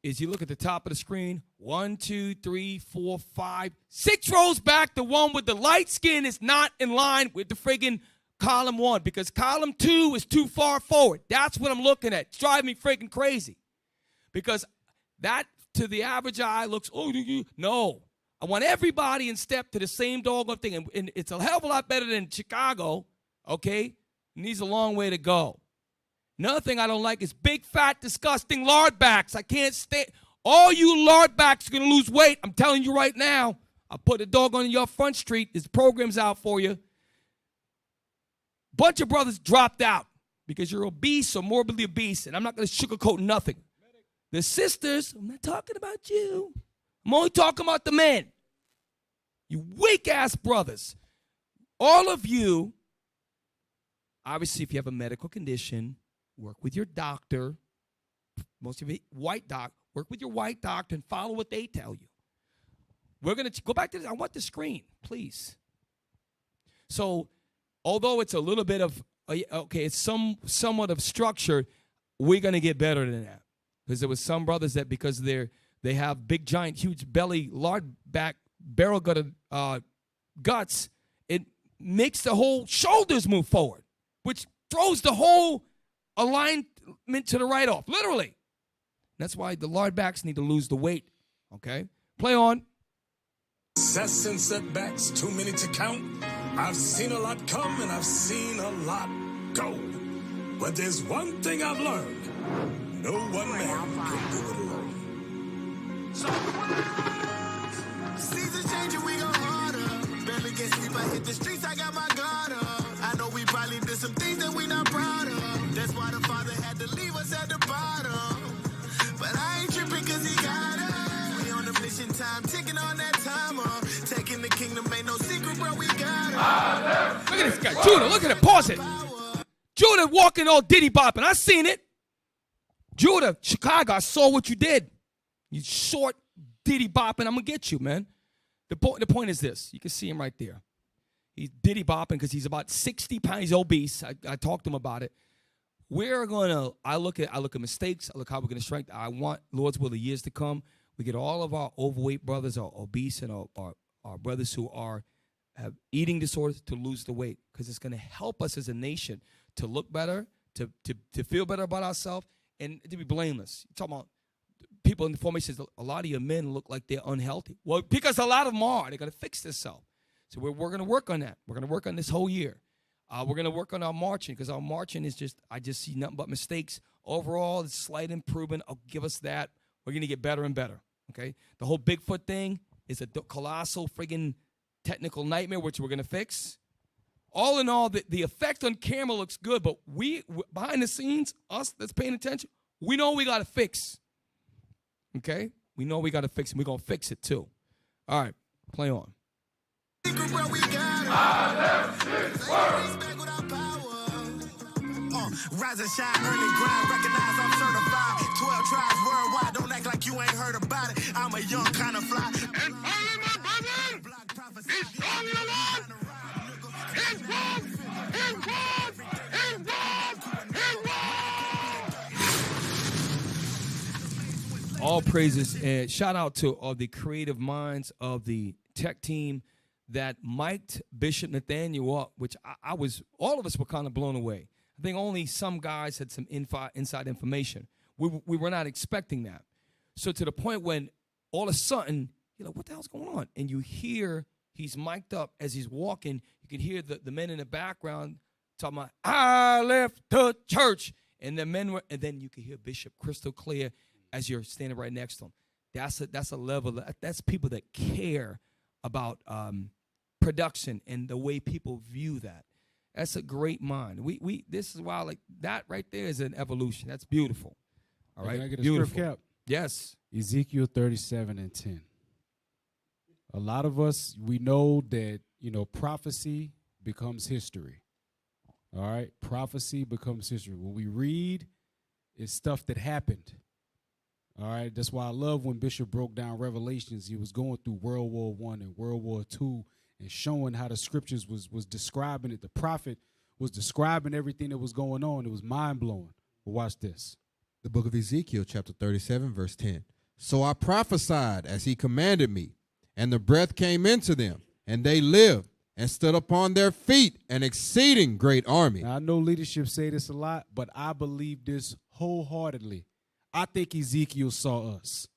is you look at the top of the screen, 1, 2, 3, 4, 5, 6 rows back. The one with the light skin is not in line with the friggin' column 1 because column 2 is too far forward. That's what I'm looking at. It's driving me freaking crazy because that to the average eye looks, no. I want everybody in step to the same doggone thing. And it's a hell of a lot better than Chicago, okay? It needs a long way to go. Another thing I don't like is big, fat, disgusting lard backs. I can't stand. All you lard backs are going to lose weight. I'm telling you right now. I'll put a dog on your front street. There's programs out for you. Bunch of brothers dropped out because you're obese or morbidly obese, and I'm not going to sugarcoat nothing. The sisters, I'm not talking about you. I'm only talking about the men. You weak-ass brothers. All of you, obviously, if you have a medical condition, work with your doctor. Most of you, white doc, work with your white doctor and follow what they tell you. We're going to go back to this. I want the screen, please. So, although it's a little bit of, okay, it's somewhat of structure, we're going to get better than that. Because there was some brothers that because they have big, giant, huge belly, lard back, barrel gutted guts, it makes the whole shoulders move forward, which throws the whole alignment to the right off, literally. That's why the lard backs need to lose the weight, okay? Play on. Success and setbacks, too many to count. I've seen a lot come and I've seen a lot go. But there's one thing I've learned. No one man can do it alone. Season changing, we go harder. Barely get sleep, I hit the streets, I got my guard up. I know we probably did some things that we not proud of. That's why the Father had to leave us at the bottom. But I ain't tripping cause he got us. We on the mission time, ticking on that timer. Taking the kingdom, ain't no secret, bro, we got us. Look at this guy. Judah, look at it. Pause it. Judah walking all diddy bopping. I seen it. Judah, Chicago, I saw what you did. You short diddy bopping. I'm going to get you, man. The point is this. You can see him right there. He's diddy bopping because he's about 60 pounds. He's obese. I talked to him about it. We're going to, I look at mistakes. I look how we're going to strengthen. I want, Lord's will, the years to come, we get all of our overweight brothers, our obese, and our brothers who have eating disorders to lose the weight because it's going to help us as a nation to look better, to feel better about ourselves, and to be blameless. You're talking about people in the formation, a lot of your men look like they're unhealthy. Well, because a lot of them are. They're going to fix themselves. So we're going to work on that. We're going to work on this whole year. We're going to work on our marching because our marching is just, I just see nothing but mistakes. Overall, it's slight improvement. I'll give us that. We're going to get better and better, okay? The whole Bigfoot thing is a colossal friggin' technical nightmare, which we're going to fix. All in all, the effect on camera looks good, but we behind the scenes, us that's paying attention, we know we got to fix, okay? We know we got to fix it. We're going to fix it, too. All right, play on. Rise and shine, early grind, recognize I'm certified. 12 tribes worldwide, don't act like you ain't heard about it. I'm a young kind of fly. And all my brothers, he's strong in the Lord. He's strong, he's strong, All praises and shout out to all the creative minds of the tech team that mic'd Bishop Nathaniel up, which all of us were kind of blown away. I think only some guys had some inside information. We were not expecting that. So to the point when all of a sudden, you're like, what the hell's going on? And you hear he's mic'd up as he's walking. You can hear the men in the background talking about, I left the church. And the men were, and then you can hear Bishop crystal clear as you're standing right next to him. That's a level, that's people that care about production and the way people view that. That's a great mind. This is why, like, that right there is an evolution. That's beautiful. All right, Can I get a beautiful. script cap? Yes. Ezekiel 37:10. A lot of us, we know that, prophecy becomes history. All right? Prophecy becomes history. When we read, it's stuff that happened. All right? That's why I love when Bishop broke down Revelations. He was going through World War I and World War II and showing how the scriptures was describing it. The prophet was describing everything that was going on. It was mind-blowing. But watch this. The book of Ezekiel, chapter 37, verse 10. So I prophesied as he commanded me, and the breath came into them, and they lived and stood upon their feet, an exceeding great army. Now, I know leadership say this a lot, but I believe this wholeheartedly. I think Ezekiel saw us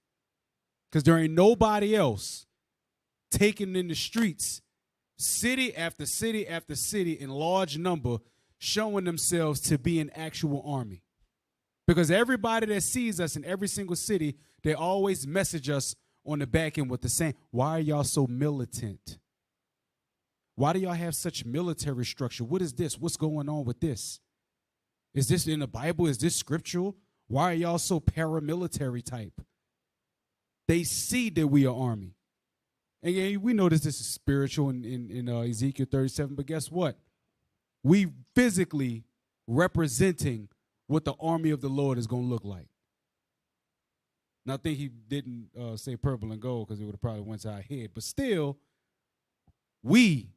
because there ain't nobody else taken in the streets, city after city after city in large number, showing themselves to be an actual army. Because everybody that sees us in every single city, they always message us on the back end with the same, why are y'all so militant? Why do y'all have such military structure? What is this? What's going on with this? Is this in the Bible? Is this scriptural? Why are y'all so paramilitary type? They see that we are army. And yeah, we know this is spiritual in Ezekiel 37, but guess what? We physically representing what the army of the Lord is going to look like. And I think he didn't say purple and gold because it would have probably went to our head. But still, we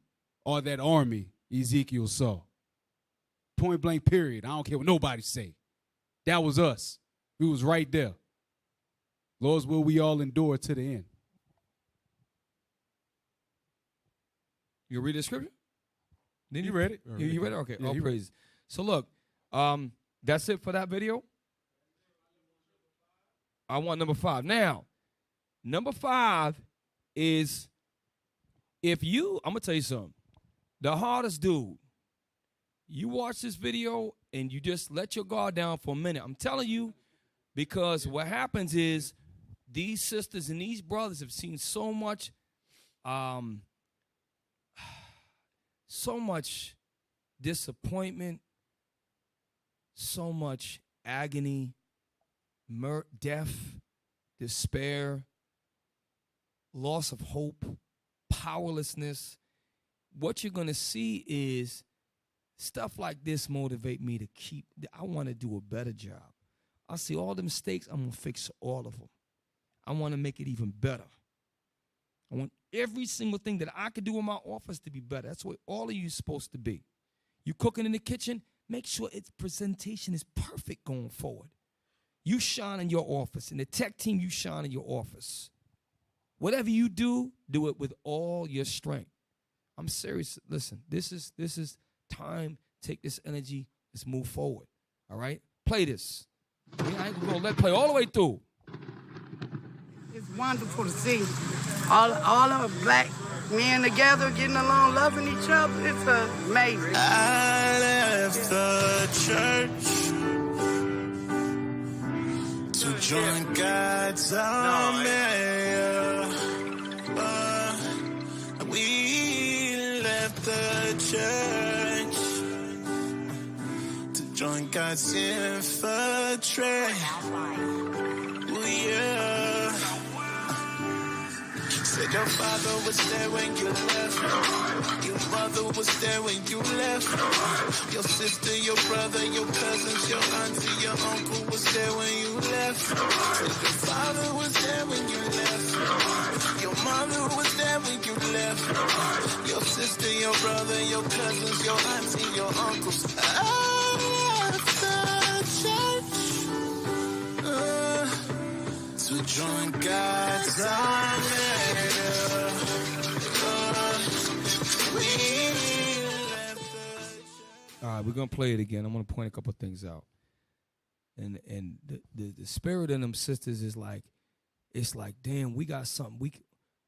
are that army Ezekiel saw. Point blank period. I don't care what nobody say. That was us. We was right there. Lord's will we all endure to the end. You read the scripture? Then you read it? You read it? Okay. Yeah, All praise. So look, that's it for that video. I want number 5. Now, number 5 is I'm going to tell you something. The hardest dude, you watch this video and you just let your guard down for a minute. I'm telling you, because what happens is these sisters and these brothers have seen so much disappointment, so much agony, death, despair, loss of hope, powerlessness. What you're going to see is stuff like this motivate me to I want to do a better job. I see all the mistakes, I'm going to fix all of them. I want to make it even better. I want every single thing that I could do in my office to be better. That's what all of you are supposed to be. You cooking in the kitchen, make sure its presentation is perfect going forward. You shine in your office. In the tech team, you shine in your office. Whatever you do, do it with all your strength. I'm serious. Listen, this is time. Take this energy. Let's move forward. All right? Play this. I ain't gonna let it play all the way through. It's wonderful to see all of the black men together, getting along, loving each other. It's amazing. I left the church to join God's army. We left the church to join God's infantry. Yeah. Said your father was there when you left. Your mother was there when you left. Your sister, your brother, your cousins, your auntie, your uncle was there when you left. Said your father was there when you left. Your mother was there when you left. Your sister, your brother, your cousins, your auntie, your uncles. I left the church to join God's army. All right, we're gonna play it again. I'm gonna point a couple things out. And the spirit in them sisters is like, it's like, damn, we got something.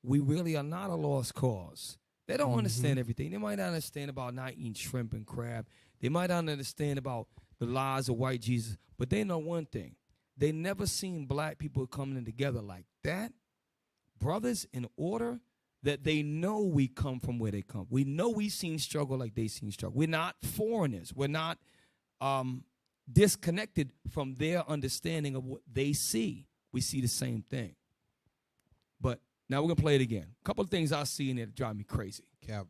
We really are not a lost cause. They don't understand everything. They might not understand about not eating shrimp and crab. They might not understand about the lies of white Jesus, but they know one thing. They never seen black people coming together like that. Brothers in order, that they know we come from where they come. We know we seen struggle like they seen struggle. We're not foreigners. We're not disconnected from their understanding of what they see. We see the same thing. But now we're going to play it again. A couple of things I see in there that drive me crazy. Cap.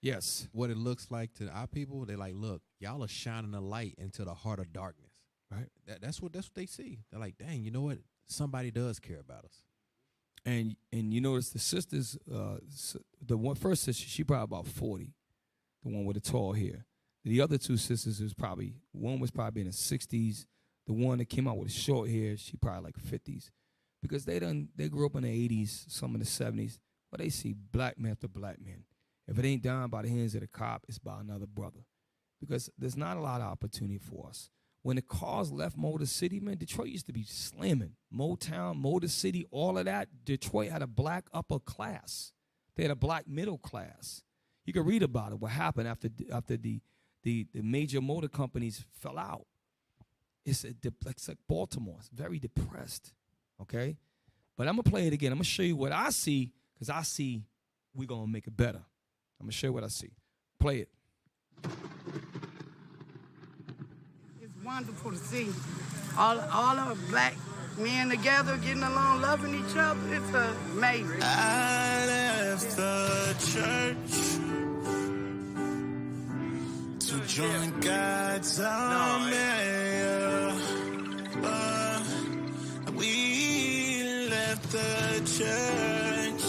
Yes. What it looks like to our people, they like, look, y'all are shining a light into the heart of darkness. Right. That's what they see. They're like, dang, you know what? Somebody does care about us. And you notice the sisters, the first sister, she probably about 40, the one with the tall hair. The other two sisters one was probably in the 60s. The one that came out with the short hair, she probably like 50s. Because they grew up in the 80s, some in the 70s, but they see black man after black man. If it ain't done by the hands of the cop, it's by another brother. Because there's not a lot of opportunity for us. When the cars left Motor City, man, Detroit used to be slamming. Motown, Motor City, all of that. Detroit had a black upper class. They had a black middle class. You can read about it, what happened after the major motor companies fell out. It's like Baltimore. It's very depressed, okay? But I'm going to play it again. I'm going to show you what I see, because I see we're going to make it better. I'm going to show you what I see. Play it. It's wonderful to see all of black men together, getting along, loving each other. It's amazing. I left the church to join God's army. We left the church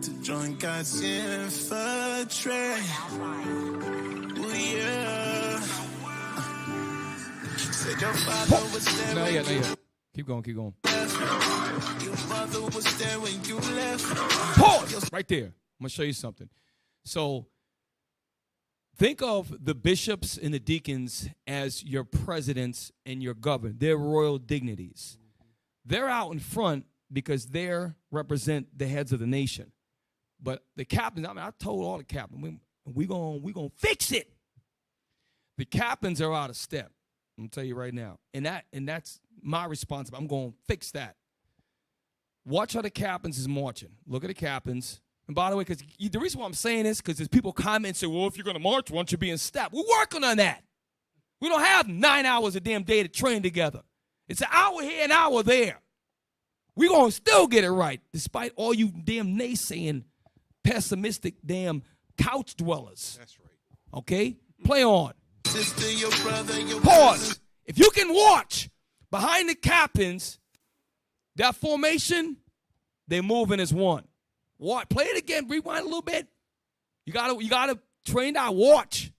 to join God's infantry. Said your father was there. No, yeah. Keep going. Your mother was there when you left. Pause right there. I'm gonna show you something. So think of the bishops and the deacons as your presidents and your governor. They're royal dignities. They're out in front because they represent the heads of the nation. But the captains, I told all the captains, we gonna fix it. The captains are out of step. I'm gonna tell you right now. And that's my responsibility. I'm gonna fix that. Watch how the captains is marching. Look at the captains. And by the way, because the reason why I'm saying this, because there's people comment and say, well, if you're going to march, why don't you be in step? We're working on that. We don't have 9 hours a damn day to train together. It's an hour here, an hour there. We're going to still get it right, despite all you damn naysaying, pessimistic damn couch dwellers. That's right. Okay? Play on. Sister, your brother, your pause. If you can watch behind the captains, that formation, they're moving as one. What? Play it again. Rewind a little bit. You gotta train that watch.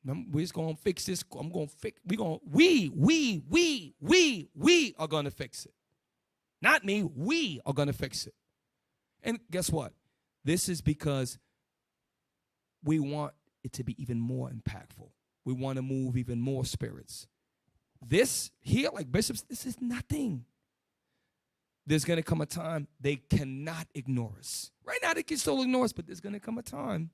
We're just gonna fix this. We are gonna fix it. Not me. We are gonna fix it. And guess what? This is because we want it to be even more impactful. We want to move even more spirits. This here, like bishops, this is nothing. There's going to come a time they cannot ignore us. Right now, they can still ignore us, but there's going to come a time.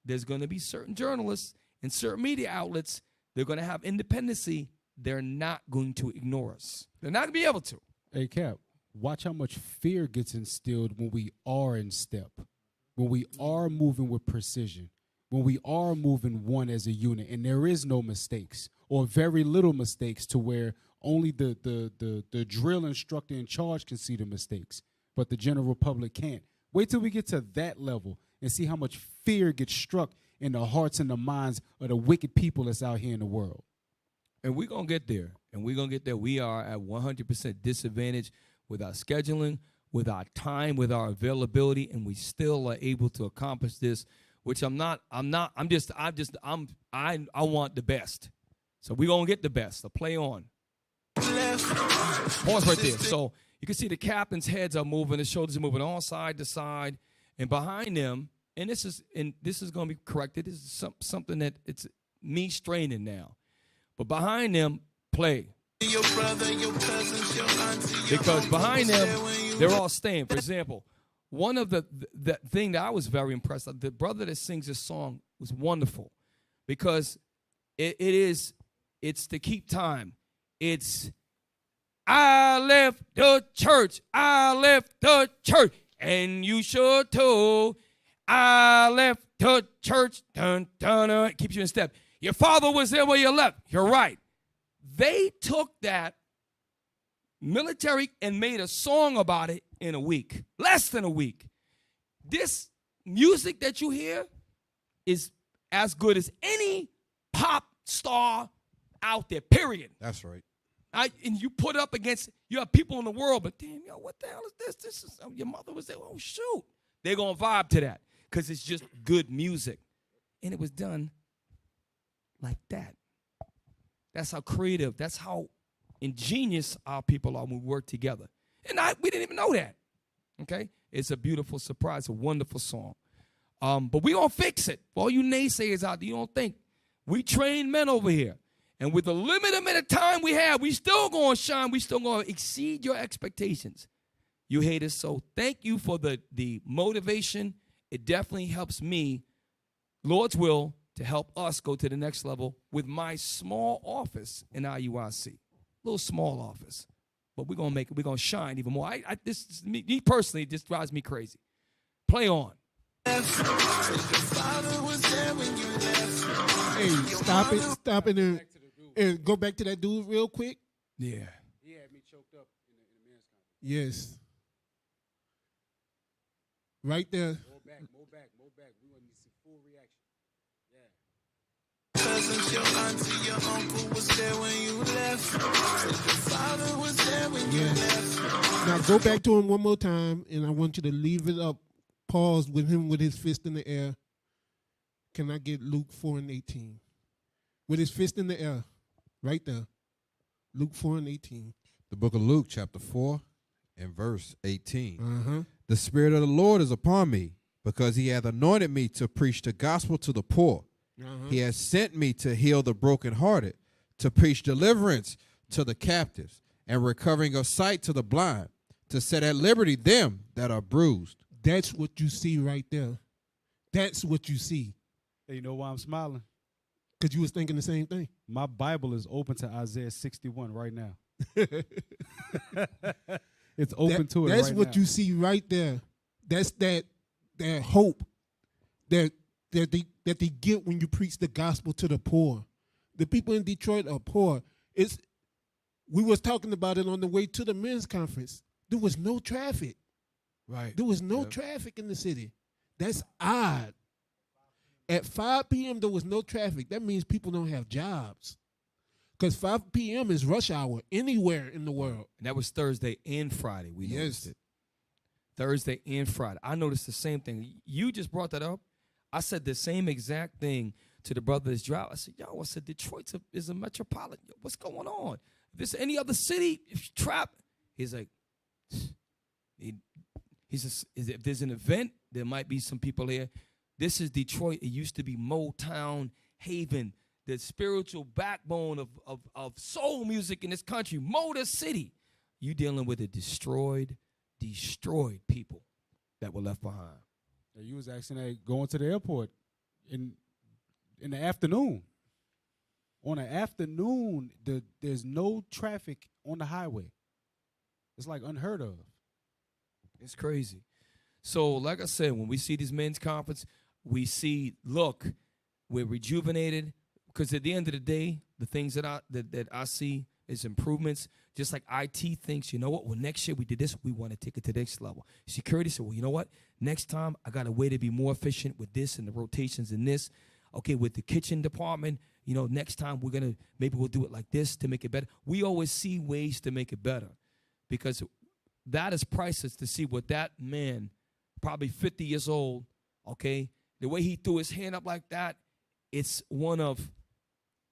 There's going to be certain journalists and certain media outlets, they're going to have independency. They're not going to ignore us. They're not going to be able to. Hey, Cap, watch how much fear gets instilled when we are in step, when we are moving with precision, when we are moving one as a unit, and there is no mistakes or very little mistakes to where only the drill instructor in charge can see the mistakes, but the general public can't. Wait till we get to that level and see how much fear gets struck in the hearts and the minds of the wicked people that's out here in the world. And we're going to get there. And we're going to get there. We are at 100% disadvantage with our scheduling, with our time, with our availability, and we still are able to accomplish this, which I want the best. So we're going to get the best. So play on. Pause right there. So you can see the captain's heads are moving, the shoulders are moving all side to side, and behind them, and this is going to be corrected. This is something that it's me straining now, but behind them, play. Your brother, your cousins, your auntie, your because behind them, uncle, they're all staying. For example, one of the thing that I was very impressed with, the brother that sings this song was wonderful, because it's to keep time. It's, I left the church, and you should too. I left the church, dun, dun, dun, keeps you in step. Your father was there where you left. You're right. They took that military and made a song about it in a week, less than a week. This music that you hear is as good as any pop star out there, period. That's right. And you put up against, you have people in the world, but damn, yo, what the hell is this? This is, your mother was there. Oh, shoot. They're going to vibe to that because it's just good music. And it was done like that. That's how creative, that's how ingenious our people are when we work together. And we didn't even know that, okay? It's a beautiful surprise, a wonderful song. But we're going to fix it. For all you naysayers out there, you don't think. We train men over here. And with the limited amount of time we have, we still going to shine. We still going to exceed your expectations. You haters. So thank you for the motivation. It definitely helps me, Lord's will, to help us go to the next level with my small office in IUIC. Little small office. But we're gonna shine even more. This me personally, this drives me crazy. Play on. Hey, stop it, and go back to that dude real quick. Yeah. He had me choked up in the men's conference. Yes. Right there. More back. We want to see full reaction. Cousins, your auntie, your uncle was there when you left. Your father was there when you left. Now go back to him one more time, and I want you to leave it up. Pause with him with his fist in the air. Can I get Luke 4:18? With his fist in the air, right there. Luke 4:18. The book of Luke, chapter 4, and verse 18. Uh-huh. The Spirit of the Lord is upon me, because he hath anointed me to preach the gospel to the poor. Uh-huh. He has sent me to heal the brokenhearted, to preach deliverance to the captives, and recovering of sight to the blind, to set at liberty them that are bruised. That's what you see right there. That's what you see. Hey, you know why I'm smiling? Because you was thinking the same thing. My Bible is open to Isaiah 61 right now. It's open to it. That's right what now. you see right there. That's that hope that they get when you preach the gospel to the poor. The people in Detroit are poor. We was talking about it on the way to the men's conference. There was no traffic. Right. There was no traffic in the city. That's odd. At 5 p.m., there was no traffic. That means people don't have jobs. Because 5 p.m. is rush hour anywhere in the world. And that was Thursday and Friday. We noticed it. Thursday and Friday. I noticed the same thing. You just brought that up. I said the same exact thing to the brothers drive. I said, yo, Detroit is a metropolitan. What's going on? If there's any other city, if you trap, he's like, if there's an event, there might be some people here. This is Detroit. It used to be Motown Haven, the spiritual backbone of soul music in this country. Motor City. You dealing with a destroyed people that were left behind. You was actually going to the airport in the afternoon. On the afternoon, there's no traffic on the highway. It's like unheard of. It's crazy. So, like I said, when we see this men's conference, we see, look, we're rejuvenated. Because at the end of the day, the things that I see is improvements. Just like IT thinks, you know what? Well, next year we did this. We want to take it to the next level. Security said, well, you know what? Next time I got a way to be more efficient with this and the rotations and this. Okay, with the kitchen department, next time maybe we'll do it like this to make it better. We always see ways to make it better because that is priceless to see what that man, probably 50 years old, okay, the way he threw his hand up like that, it's one of,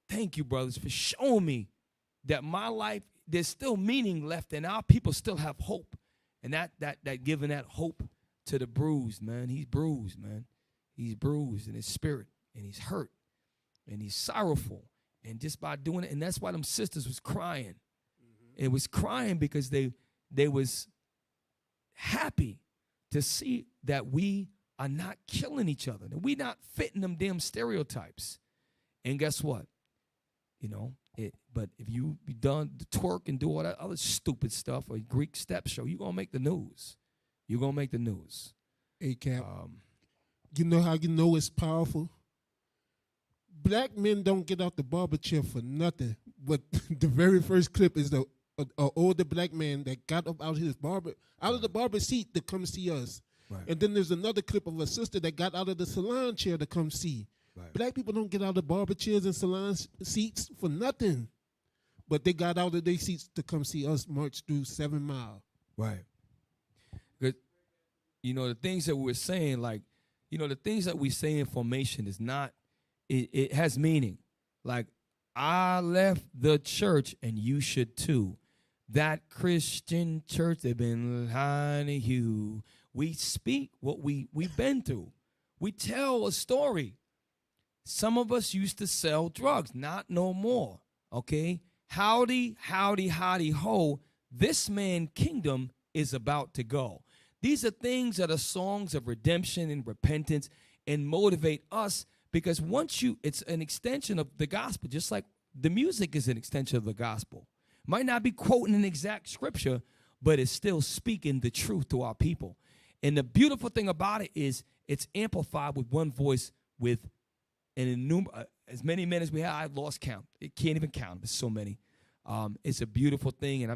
thank you, brothers, for showing me that my life, there's still meaning left and our people still have hope. And that giving that hope to the bruised, man. He's bruised, man. He's bruised in his spirit, and he's hurt, and he's sorrowful. And just by doing it, and that's why them sisters was crying. It was crying because they was happy to see that we are not killing each other, that we not fitting them damn stereotypes. And guess what? But if you be done the twerk and do all that other stupid stuff or Greek step show, you're going to make the news. You're going to make the news. Hey, Cap, you know how you know it's powerful? Black men don't get out the barber chair for nothing. But the very first clip is an older black man that got up out of the barber seat to come see us. Right. And then there's another clip of a sister that got out of the salon chair to come see. Right. Black people don't get out of barber chairs and salon seats for nothing. But they got out of their seats to come see us march through 7 Mile. Right. Because, the things that we're saying, the things that we say in formation is not, it has meaning. Like, I left the church and you should too. That Christian church, they've been lying to you. We speak what we've been through. We tell a story. Some of us used to sell drugs, not no more, okay? Howdy, howdy, howdy, ho. This man kingdom is about to go. These are things that are songs of redemption and repentance and motivate us, because it's an extension of the gospel, just like the music is an extension of the gospel. Might not be quoting an exact scripture, but it's still speaking the truth to our people. And the beautiful thing about it is it's amplified with one voice with as many men as we have. I've lost count. It can't even count. There's so many. It's a beautiful thing, and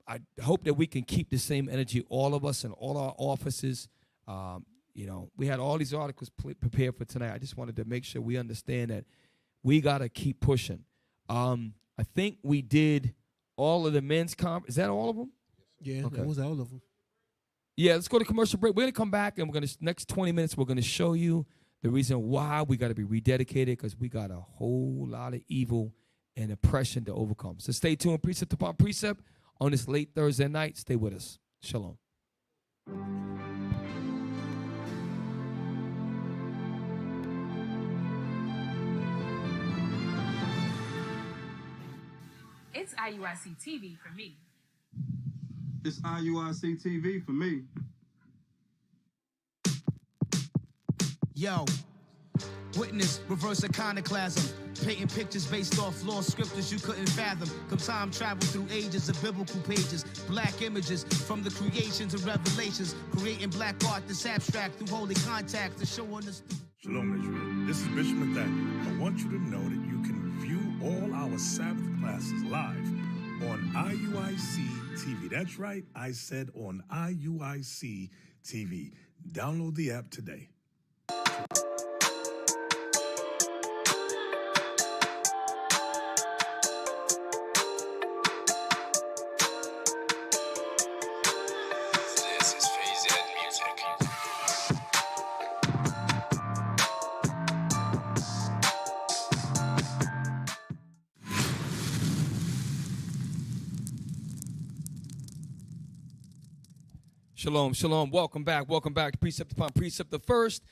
I hope that we can keep the same energy, all of us in all our offices. We had all these articles prepared for tonight. I just wanted to make sure we understand that we got to keep pushing. I think we did all of the men's conference. Is that all of them? Yeah, okay. That was all of them. Yeah, let's go to commercial break. We're going to come back, and next 20 minutes, we're going to show you the reason why we got to be rededicated, because we got a whole lot of evil and oppression to overcome. So stay tuned, precept upon precept, on this late Thursday night. Stay with us. Shalom. It's IUIC TV for me. It's IUIC TV for me. Yo, witness reverse iconoclasm, painting pictures based off lost scriptures you couldn't fathom. Come time travel through ages of biblical pages, black images from the creations and revelations, creating black art that's abstract through holy contact to show on the Shalom, Israel. This is Bishop Nathaniel. I want you to know that you can view all our Sabbath classes live on IUIC TV. That's right, I said on IUIC TV. Download the app today. Shalom, shalom. Welcome back to Precept Upon Precept. The first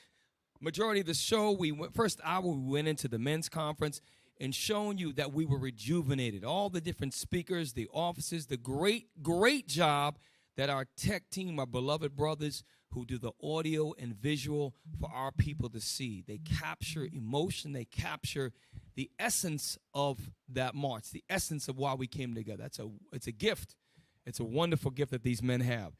majority of the show, first hour, we went into the men's conference and shown you that we were rejuvenated. All the different speakers, the offices, the great job that our tech team, our beloved brothers who do the audio and visual for our people to see. They capture emotion. They capture the essence of that march, the essence of why we came together. It's a gift. It's a wonderful gift that these men have.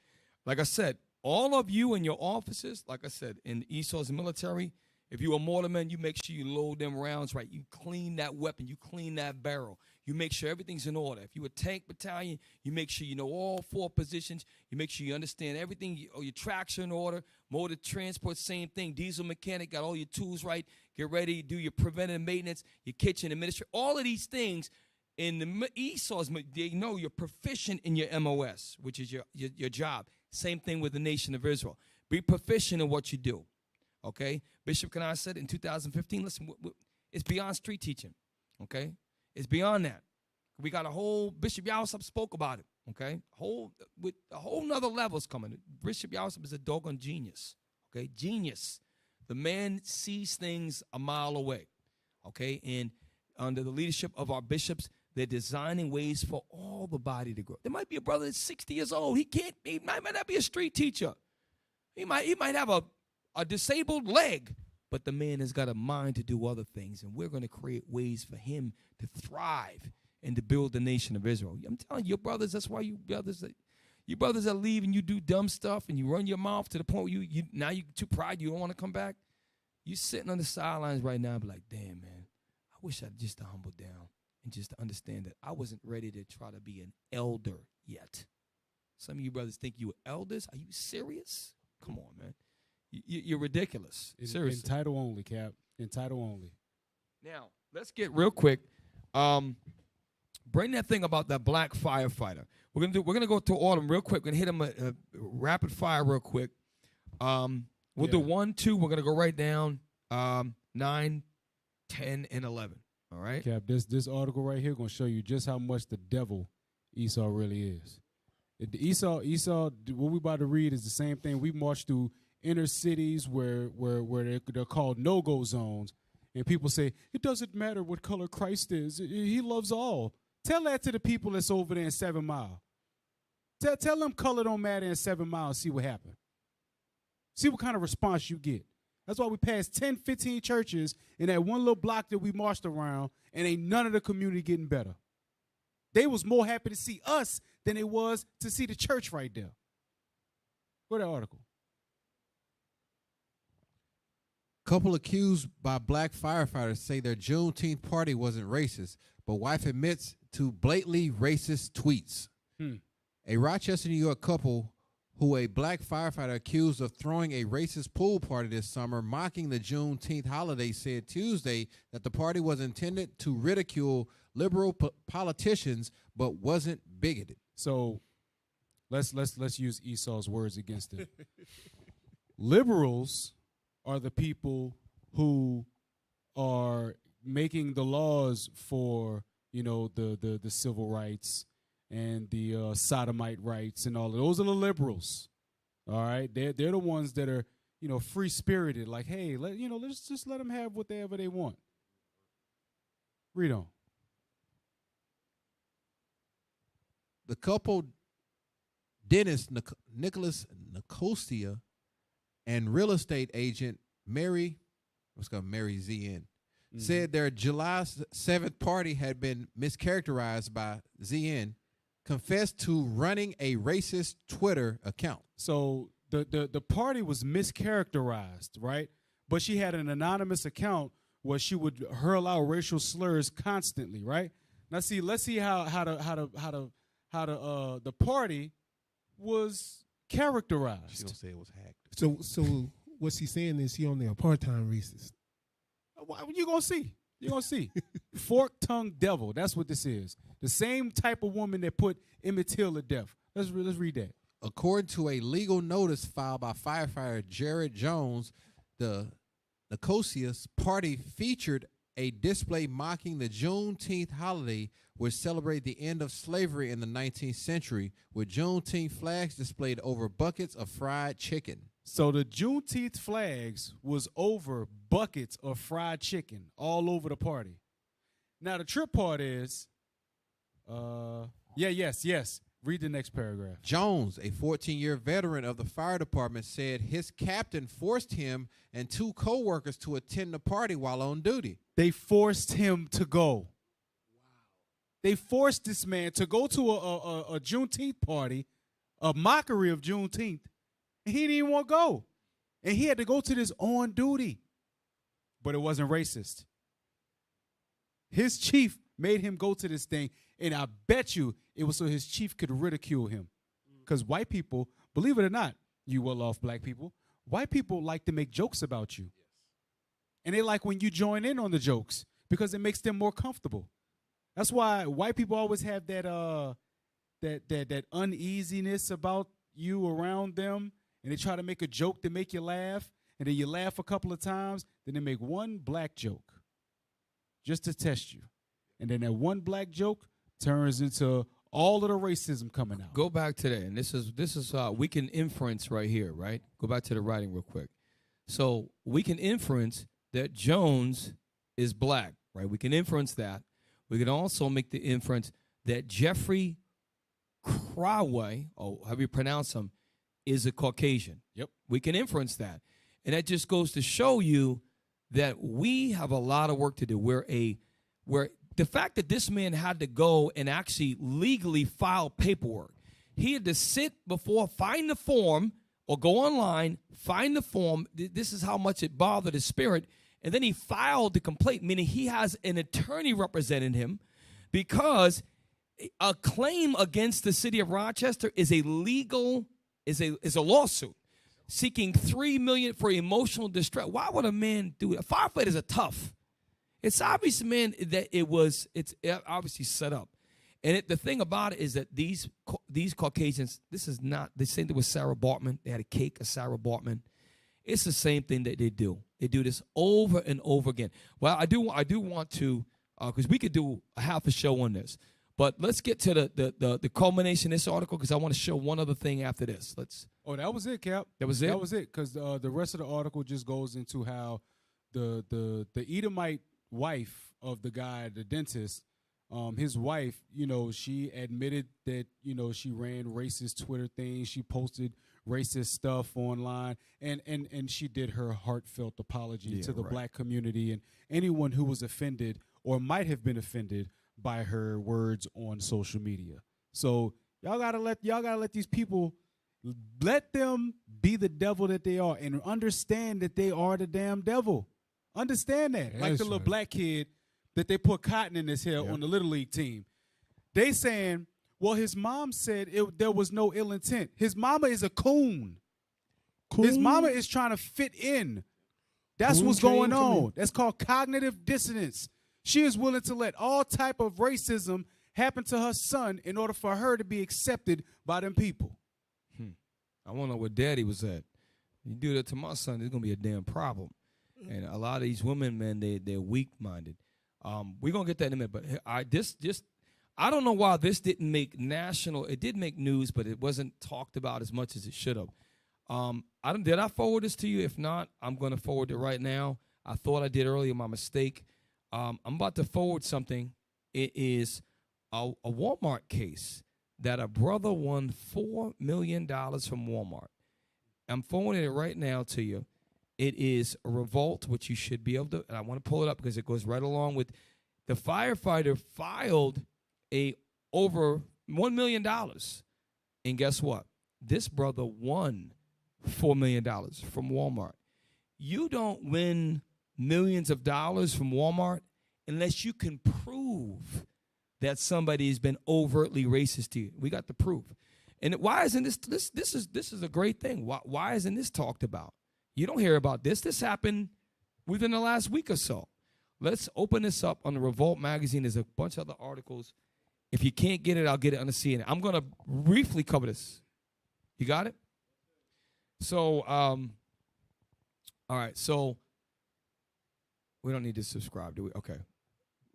Like I said, all of you in your offices, like I said, in Esau's military, if you're a mortarman, you make sure you load them rounds right. You clean that weapon. You clean that barrel. You make sure everything's in order. If you're a tank battalion, you make sure you know all four positions. You make sure you understand everything. Your tracks are in order. Motor transport, same thing. Diesel mechanic, got all your tools right. Get ready, do your preventive maintenance, your kitchen administration. All of these things in the Esau's, they know you're proficient in your MOS, which is your job. Same thing with the nation of Israel. Be proficient in what you do, okay? Bishop Kanai said in 2015, listen, it's beyond street teaching, okay? It's beyond that. We got a whole, Bishop Yawasab spoke about it, okay? With a whole nother levels coming. Bishop Yawasab is a doggone genius, okay? Genius. The man sees things a mile away, okay? And under the leadership of our bishops, they're designing ways for all the body to grow. There might be a brother that's 60 years old. He might not be a street teacher. He might have a disabled leg, but the man has got a mind to do other things, and we're going to create ways for him to thrive and to build the nation of Israel. I'm telling you, brothers, that's why you brothers that leave and you do dumb stuff and you run your mouth to the point where now you're too proud, you don't want to come back. You're sitting on the sidelines right now, be like, damn, man, I wish I'd just humbled down. And just to understand that I wasn't ready to try to be an elder yet. Some of you brothers think you were elders. Are you serious? Come on, man. You're ridiculous. Seriously. In title only, Cap. In title only. Now, let's get real quick. Bring that thing about that black firefighter. We're gonna go to all of them real quick. We're gonna hit them a rapid fire real quick. We'll do 1, 2. We're gonna go right down 9, 10, and 11. All right. Cap, this article right here gonna show you just how much the devil Esau really is. Esau, what we about to read is the same thing. We marched through inner cities where they're called no-go zones, and people say it doesn't matter what color Christ is. He loves all. Tell that to the people that's over there in 7 Mile. Tell them color don't matter in 7 Mile and see what happens. See what kind of response you get. That's why we passed 10, 15 churches in that one little block that we marched around, and ain't none of the community getting better. They was more happy to see us than it was to see the church right there. Go to that article. Couple accused by black firefighters say their Juneteenth party wasn't racist, but wife admits to blatantly racist tweets. A Rochester, New York couple who a black firefighter accused of throwing a racist pool party this summer, mocking the Juneteenth holiday, said Tuesday that the party was intended to ridicule liberal politicians, but wasn't bigoted. So let's use Esau's words against it. Liberals are the people who are making the laws for, you know, the civil rights and the sodomite rights and all of those are the liberals. All right, they're the ones that are, you know, free spirited. Like, hey, let's just let them have whatever they want. Read on. The couple, dentist Nicholas Nicosia and real estate agent Mary ZN, said their July 7th party had been mischaracterized by ZN, confessed to running a racist Twitter account. So the party was mischaracterized, right? But she had an anonymous account where she would hurl out racial slurs constantly, right? Now, see, let's see how the party was characterized. She don't say it was hacked. So what she's saying is she on the apartheid racist. You gonna see. You're gonna see. Fork-tongued devil. That's what this is. The same type of woman that put Emmett Till to death. Let's read that. According to a legal notice filed by firefighter Jared Jones, the Nicosia's party featured a display mocking the Juneteenth holiday, which celebrated the end of slavery in the 19th century, with Juneteenth flags displayed over buckets of fried chicken. So the Juneteenth flags was over buckets of fried chicken all over the party. Now the trip part is, yes. Read the next paragraph. Jones, a 14-year veteran of the fire department, said his captain forced him and two co-workers to attend the party while on duty. They forced him to go. Wow. They forced this man to go to a Juneteenth party, a mockery of Juneteenth, and he didn't even want to go. And he had to go to this on duty. But it wasn't racist. His chief made him go to this thing, and I bet you it was so his chief could ridicule him. Because white people, believe it or not, you well-off black people, white people like to make jokes about you. Yes. And they like when you join in on the jokes because it makes them more comfortable. That's why white people always have that uneasiness about you around them, and they try to make a joke to make you laugh, and then you laugh a couple of times, then they make one black joke just to test you. And then that one black joke turns into all of the racism coming out. Go back to that, and this is we can inference right here, right? Go back to the writing real quick. So we can inference that Jones is black, right? We can inference that. We can also make the inference that Jeffrey Croway, however you pronounce him, is a Caucasian. Yep. We can inference that. And that just goes to show you that we have a lot of work to do. Where the fact that this man had to go and actually legally file paperwork, he had to sit before, find the form, or go online, find the form. This is how much it bothered his spirit. And then he filed the complaint, meaning he has an attorney representing him, because a claim against the city of Rochester is a lawsuit seeking $3 million for emotional distress. Why would a man do it? Firefighters are tough. It's obvious, man, that it's obviously set up. And the thing about it is that these Caucasians, this is not the same thing with Sarah Bartman. They had a cake of Sarah Bartman. It's the same thing that they do. They do this over and over again. Well, I do want to, because we could do a half a show on this. But let's get to the culmination of this article, because I want to show one other thing after this. Oh, that was it, Cap. That was it? That was it, because the rest of the article just goes into how the Edomite wife of the guy, the dentist, His wife, you know, she admitted that, you know, she ran racist Twitter things. She posted racist stuff online, and she did her heartfelt apology to the black community and anyone who was offended or might have been offended by her words on social media. So y'all gotta let these people, let them be the devil that they are and understand that they are the damn devil. Understand that. Like the little black kid that they put cotton in his hair on the Little League team. They saying, well, his mom said there was no ill intent. His mama is a coon. His mama is trying to fit in. That's what's going on. That's called cognitive dissonance. She is willing to let all type of racism happen to her son in order for her to be accepted by them people. I want to know where daddy was at. You do that to my son, it's going to be a damn problem. And a lot of these women, man, they're weak-minded. We're going to get that in a minute. But I don't know why this didn't make national. It did make news, but it wasn't talked about as much as it should have. Did I forward this to you? If not, I'm going to forward it right now. I thought I did earlier, my mistake. I'm about to forward something. It is a Walmart case that a brother won $4 million from Walmart. I'm forwarding it right now to you. It is a revolt, which you should be able to, and I want to pull it up because it goes right along with the firefighter filed over $1 million. And guess what? This brother won $4 million from Walmart. You don't win millions of dollars from Walmart unless you can prove that somebody has been overtly racist to you. We got the proof. And why isn't this is a great thing. Why isn't this talked about? You don't hear about this. This happened within the last week or so. Let's open this up on the Revolt magazine. There's a bunch of other articles. If you can't get it, I'll get it on the CNN. I'm going to briefly cover this. You got it? So, all right. So, we don't need to subscribe, do we? Okay.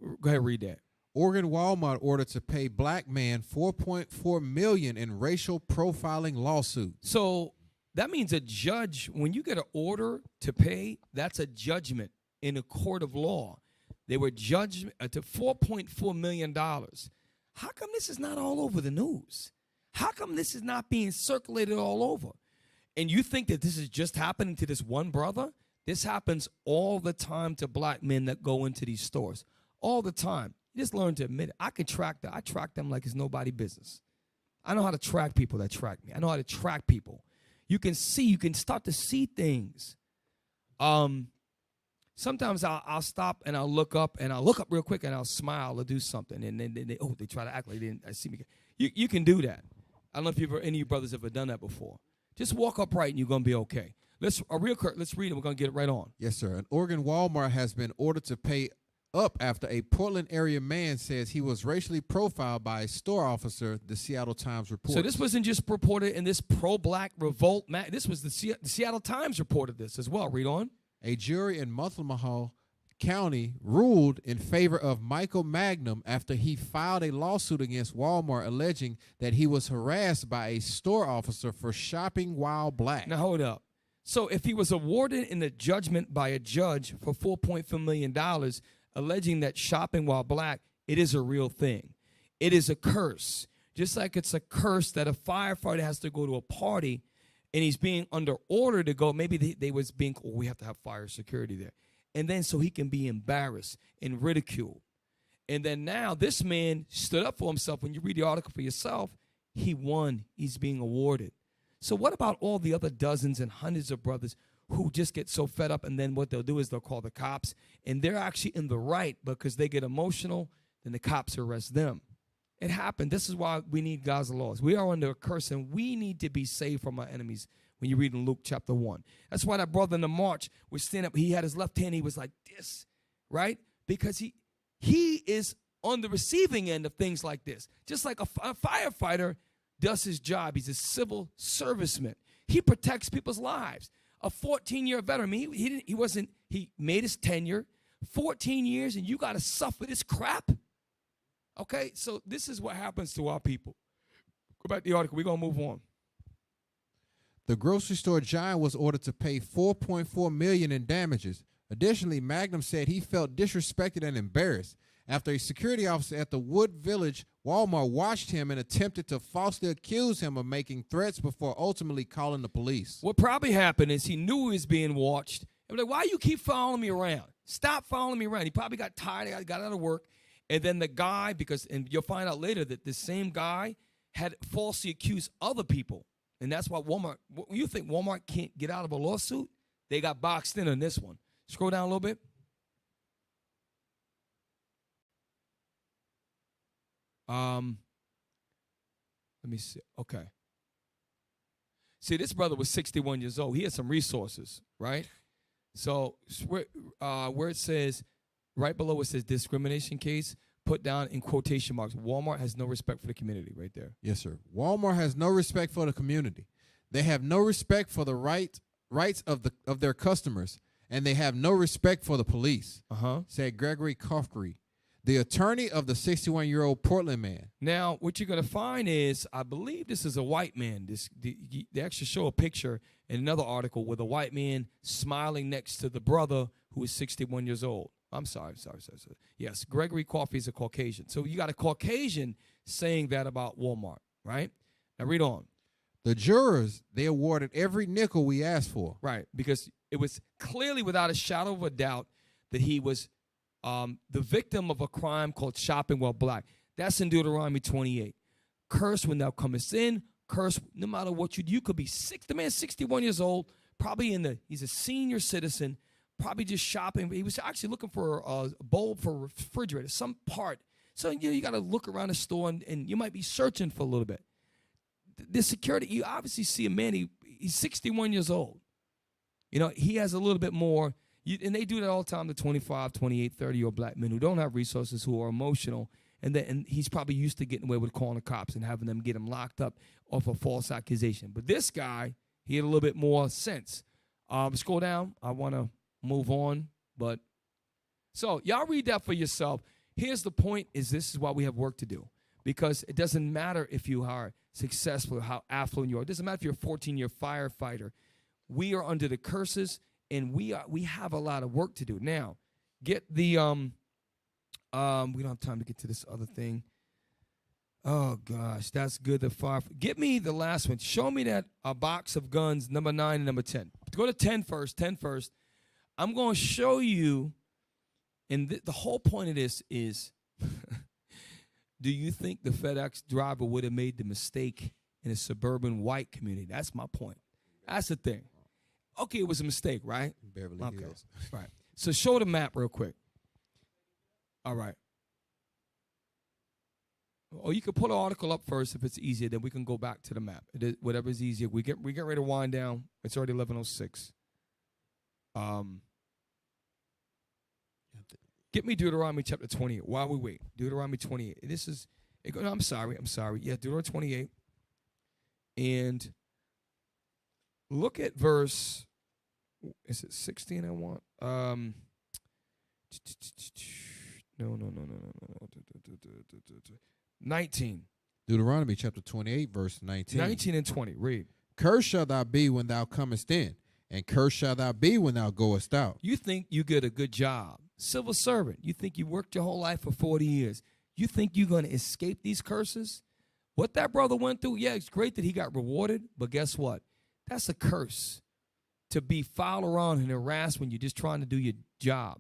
Go ahead and read that. Oregon Walmart ordered to pay black man $4.4 million in racial profiling lawsuit. So that means a judge, when you get an order to pay, that's a judgment in a court of law. They were judged to $4.4 million. How come this is not all over the news? How come this is not being circulated all over? And you think that this is just happening to this one brother? This happens all the time to black men that go into these stores. All the time. You just learn to admit it. I can track that. I track them like it's nobody's business. I know how to track people that track me. I know how to track people. You can start to see things. Sometimes I'll stop and I'll look up real quick and I'll smile or do something. And then they try to act like they didn't see me. You can do that. I don't know if any of you brothers ever done that before. Just walk upright and you're going to be okay. Let's read it. We're going to get it right on. Yes, sir. An Oregon Walmart has been ordered to pay up after a Portland area man says he was racially profiled by a store officer, the Seattle Times reports. So this wasn't just reported in this pro-black revolt. This was the Seattle Times reported this as well. Read on. A jury in Monmouth County ruled in favor of Michael Magnum after he filed a lawsuit against Walmart alleging that he was harassed by a store officer for shopping while black. Now, hold up. So if he was awarded in a judgment by a judge for $4.4 million, alleging that shopping while black, it is a real thing. It is a curse. Just like it's a curse that a firefighter has to go to a party and he's being under order to go. Maybe they was being, we have to have fire security there. And then so he can be embarrassed and ridiculed. And then now this man stood up for himself. When you read the article for yourself, he won. He's being awarded. So what about all the other dozens and hundreds of brothers who just get so fed up, and then what they'll do is they'll call the cops, and they're actually in the right because they get emotional, then the cops arrest them. It happened. This is why we need God's laws. We are under a curse, and we need to be saved from our enemies when you read in Luke chapter 1. That's why that brother in the march was standing up. He had his left hand. He was like this, right? Because he is on the receiving end of things like this. Just like a firefighter does his job. He's a civil serviceman. He protects people's lives. A 14-year veteran. I mean, he made his tenure, 14 years, and you got to suffer this crap? Okay, so this is what happens to our people. Go back to the article. We're going to move on. The grocery store giant was ordered to pay $4.4 million in damages. Additionally, Magnum said he felt disrespected and embarrassed after a security officer at the Wood Village Walmart watched him and attempted to falsely accuse him of making threats before ultimately calling the police. What probably happened is he knew he was being watched. And like, why you keep following me around? Stop following me around. He probably got tired, got out of work. And then the guy, and you'll find out later that this same guy had falsely accused other people. And that's why Walmart, you think Walmart can't get out of a lawsuit? They got boxed in on this one. Scroll down a little bit. Let me see. Okay. See, this brother was 61 years old. He had some resources, right? So where it says, right below it says discrimination case, put down in quotation marks, Walmart has no respect for the community right there. Yes, sir. Walmart has no respect for the community. They have no respect for the rights of their customers, and they have no respect for the police, said Gregory Kofkery, the attorney of the 61-year-old Portland man. Now, what you're going to find is, I believe this is a white man. They actually show a picture in another article with a white man smiling next to the brother who is 61 years old. I'm sorry. Yes, Gregory Coffey is a Caucasian. So you got a Caucasian saying that about Walmart, right? Now read on. The jurors, they awarded every nickel we asked for. Right, because it was clearly without a shadow of a doubt that he was the victim of a crime called shopping while black. That's in Deuteronomy 28. Curse when thou comest in, curse no matter what you could be the man 61 years old, probably he's a senior citizen, probably just shopping. He was actually looking for a bulb for a refrigerator, some part. So you got to look around the store and you might be searching for a little bit. The security, you obviously see a man, he's 61 years old. You know, he has a little bit more, and they do that all the time to 25, 28, 30-year-old black men who don't have resources, who are emotional, and he's probably used to getting away with calling the cops and having them get him locked up off a false accusation. But this guy, he had a little bit more sense. Scroll down. I want to move on, but so y'all read that for yourself. Here's the point: this is why we have work to do, because it doesn't matter if you are successful or how affluent you are. It doesn't matter if you're a 14-year firefighter. We are under the curses, and we have a lot of work to do. Now, get the we don't have time to get to this other thing. Oh gosh, that's good. Get me the last one. Show me that a box of guns, number 9 and number 10. Go to 10 first. 10 first. I'm going to show you, and the whole point of this is, do you think the FedEx driver would have made the mistake in a suburban white community? That's my point. That's the thing. Okay, it was a mistake, right? Beverly Hills. Right. So show the map real quick. All right. Or you can put an article up first if it's easier. Then we can go back to the map. Whatever is easier. We get ready to wind down. It's already 11:06. Get me Deuteronomy chapter 28 while we wait. Deuteronomy 28. I'm sorry. Yeah, Deuteronomy 28. And look at verse, is it 16 I want? No. 19. Deuteronomy chapter 28, verse 19. 19 and 20. Read. Cursed shall thou be when thou comest in, and cursed shall thou be when thou goest out. You think you get a good job. Civil servant. You think you worked your whole life for 40 years. You think you're going to escape these curses? What that brother went through, yeah, it's great that he got rewarded, but guess what? That's a curse. To be fouled around and harassed when you're just trying to do your job.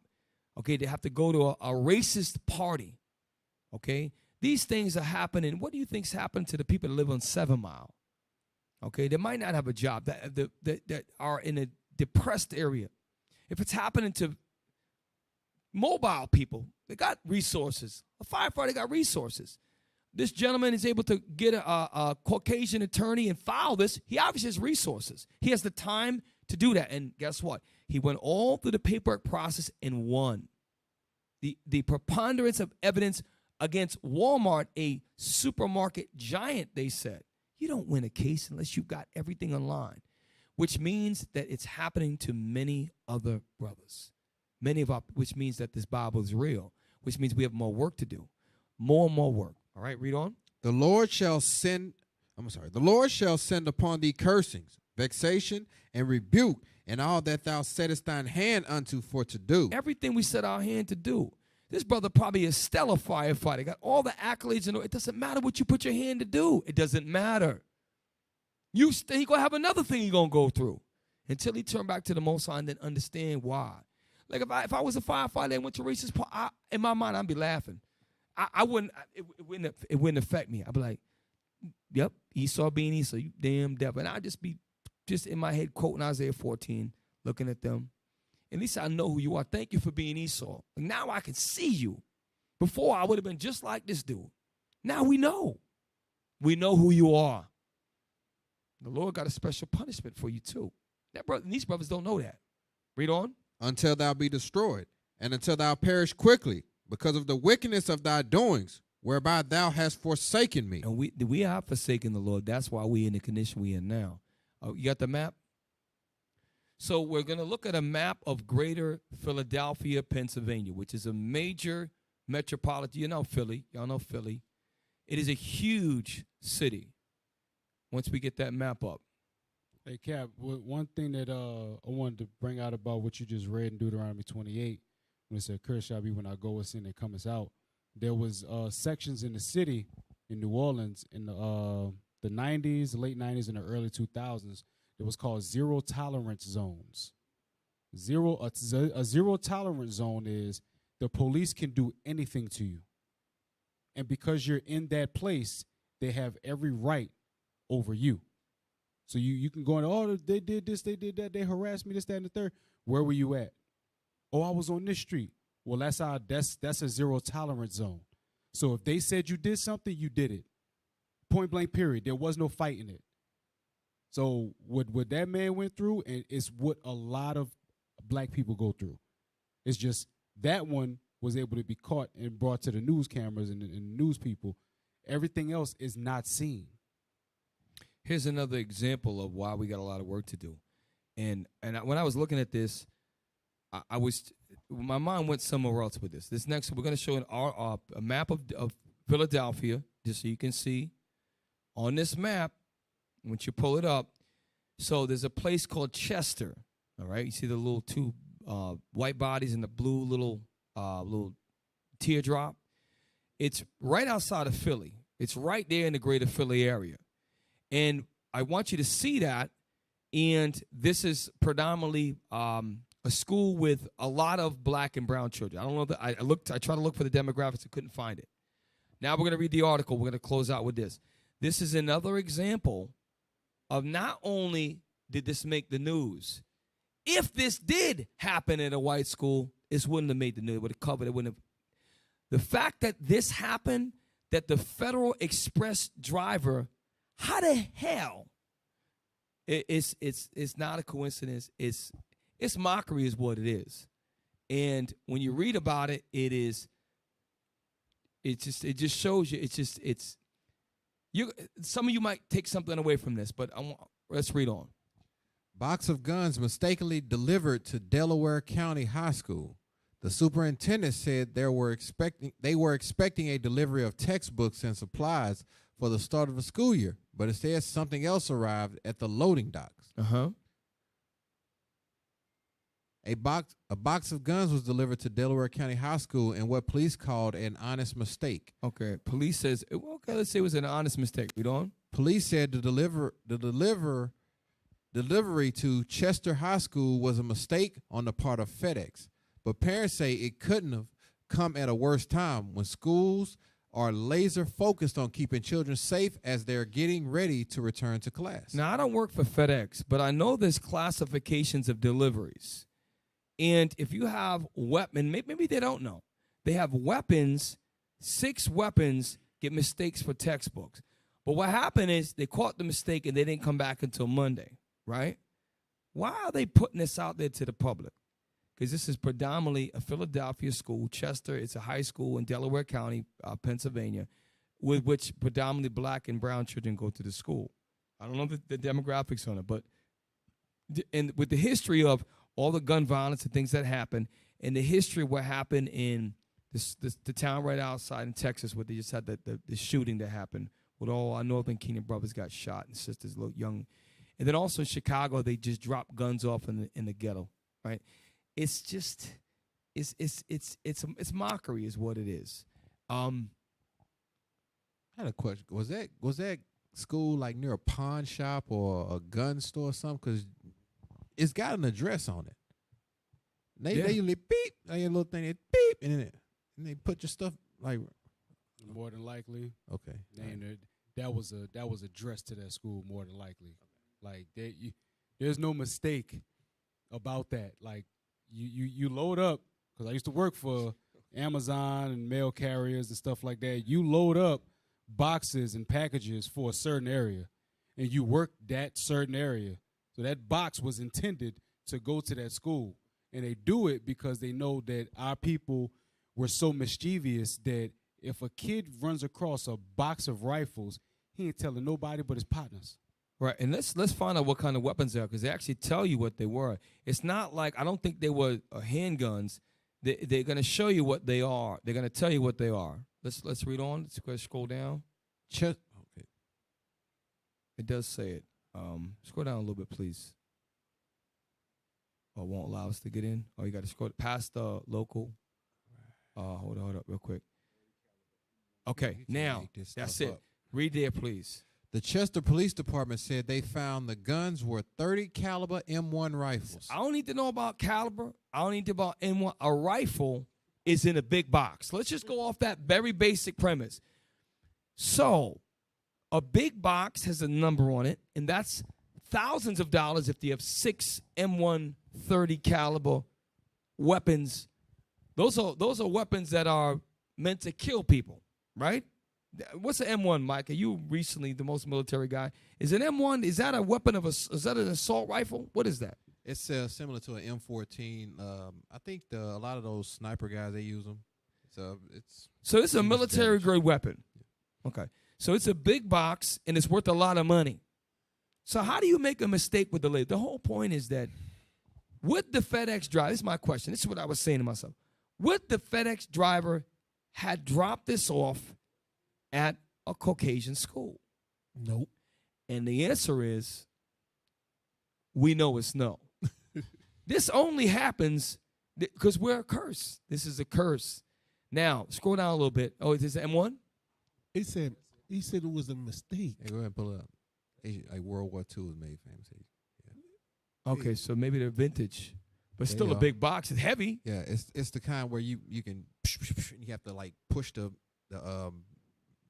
Okay, they have to go to a racist party. Okay, these things are happening. What do you think's happened to the people that live on 7 Mile? Okay, they might not have a job, that are in a depressed area. If it's happening to mobile people, they got resources. A firefighter got resources. This gentleman is able to get a Caucasian attorney and file this. He obviously has resources. He has the time to do that. And guess what? He went all through the paperwork process and won. The preponderance of evidence against Walmart, a supermarket giant, they said. You don't win a case unless you've got everything online, which means that it's happening to many other brothers. Which means that this Bible is real, which means we have more work to do. More and more work. All right, read on. The Lord shall send upon thee cursings, vexation, and rebuke, and all that thou settest thine hand unto for to do. Everything we set our hand to do. This brother probably a stellar firefighter, got all the accolades, and it doesn't matter what you put your hand to do. It doesn't matter. He going to have another thing he going to go through until he turned back to the Most High and then understand why. Like if I was a firefighter and went to racist part, in my mind, I'd be laughing. I wouldn't, it wouldn't affect me. I'd be like, yep, Esau being Esau, you damn devil. And I'd just be in my head quoting Isaiah 14, looking at them. At least I know who you are. Thank you for being Esau. Now I can see you. Before, I would have been just like this dude. Now we know. We know who you are. The Lord got a special punishment for you, too. These brothers don't know that. Read on. Until thou be destroyed, and until thou perish quickly, because of the wickedness of thy doings, whereby thou hast forsaken me. And we have forsaken the Lord. That's why we in the condition we in now. You got the map? So we're going to look at a map of greater Philadelphia, Pennsylvania, which is a major metropolitan. You know Philly. Y'all know Philly. It is a huge city once we get that map up. Hey, Cap, one thing that I wanted to bring out about what you just read in Deuteronomy 28, when it said, "Cursed shall be when I go us in and come us out." There was sections in the city in New Orleans in the 90s, the late 90s, and the early 2000s. It was called zero tolerance zones. A zero tolerance zone is the police can do anything to you. And because you're in that place, they have every right over you. So you can go in, oh, they did this, they did that, they harassed me, this, that, and the third. Where were you at? Oh, I was on this street. Well, that's a zero tolerance zone. So if they said you did something, you did it. Point blank, period. There was no fighting it. So what that man went through, and it's what a lot of black people go through. It's just that one was able to be caught and brought to the news cameras and news people. Everything else is not seen. Here's another example of why we got a lot of work to do. And when I was looking at this, my mind went somewhere else with this. This next, we're going to show a map of Philadelphia, just so you can see. On this map, once you pull it up, so there's a place called Chester, all right? You see the little two white bodies and the blue little teardrop? It's right outside of Philly. It's right there in the greater Philly area. And I want you to see that, and this is predominantly a school with a lot of black and brown children. I don't know that I tried to look for the demographics, I couldn't find it. Now we're going to read the article. We're going to close out with this. This is another example of not only did this make the news, if this did happen at a white school, this wouldn't have made the news. It would have covered it. Wouldn't have. The fact that this happened, that the Federal Express driver, how the hell? It's not a coincidence. It's mockery is what it is. And when you read about it, it just shows you. Some of you might take something away from this, but let's read on. Box of guns mistakenly delivered to Delaware County High School. The superintendent said they were expecting a delivery of textbooks and supplies for the start of the school year, but instead something else arrived at the loading docks. A box of guns was delivered to Delaware County High School in what police called an honest mistake. Okay, police says, okay, let's say it was an honest mistake. Read on. Police said the delivery to Chester High School was a mistake on the part of FedEx, but parents say it couldn't have come at a worse time when schools are laser focused on keeping children safe as they're getting ready to return to class. Now, I don't work for FedEx, but I know there's classifications of deliveries. And if you have weapons, maybe they don't know. They have weapons, 6 weapons get mistakes for textbooks. But what happened is they caught the mistake and they didn't come back until Monday, right? Why are they putting this out there to the public? Because this is predominantly a Philadelphia school. Chester, it's a high school in Delaware County, Pennsylvania, with which predominantly black and brown children go to the school. I don't know the demographics on it, but and with the history of all the gun violence and things that happened, and the history of what happened in the town right outside in Texas where they just had the shooting that happened with all our Northern Kingdom brothers got shot and sisters, little young. And then also in Chicago, they just dropped guns off in the ghetto, right? It's just, it's mockery is what it is. I had a question. Was that school like near a pawn shop or a gun store or something? Because it's got an address on it. They usually beep. They little thing they beep, and they put your stuff like. More than likely. Okay. That was addressed to that school more than likely. Like there's no mistake about that. Like you load up, because I used to work for Amazon and mail carriers and stuff like that. You load up boxes and packages for a certain area, and you work that certain area. So that box was intended to go to that school, and they do it because they know that our people were so mischievous that if a kid runs across a box of rifles, he ain't telling nobody but his partners. Right, and let's find out what kind of weapons they are, because they actually tell you what they were. It's not like, I don't think they were handguns. They're going to show you what they are. They're going to tell you what they are. Let's read on. Let's scroll down. Okay. It does say it. Scroll down a little bit, please. Oh, it won't allow us to get in. Oh, you got to scroll past the local. Hold up real quick. Okay, now that's it. Read there, please. The Chester Police Department said they found the guns were 30 caliber M1 rifles. I don't need to know about caliber. I don't need to know about M1. A rifle is in a big box. Let's just go off that very basic premise. So, a big box has a number on it, and that's thousands of dollars if you have 6 M1 30 caliber weapons. Those are weapons that are meant to kill people, right? What's an M1, Mike? Are you recently the most military guy? Is an M1, is that a weapon is that an assault rifle? What is that? It's similar to an M14. I think a lot of those sniper guys, they use them. So it's a military grade weapon. Okay. So it's a big box, and it's worth a lot of money. So how do you make a mistake with the label? The whole point is that would the FedEx driver, this is my question, this is what I was saying to myself, would the FedEx driver had dropped this off at a Caucasian school? Nope. And the answer is, we know it's no. This only happens because we're a curse. This is a curse. Now, scroll down a little bit. Oh, is this M1? He said it was a mistake. Hey, go ahead and pull it up. Like World War II was made famous. Yeah. Okay, so maybe they're vintage. But still a big box. It's heavy. Yeah, it's the kind where you can, you have to like push the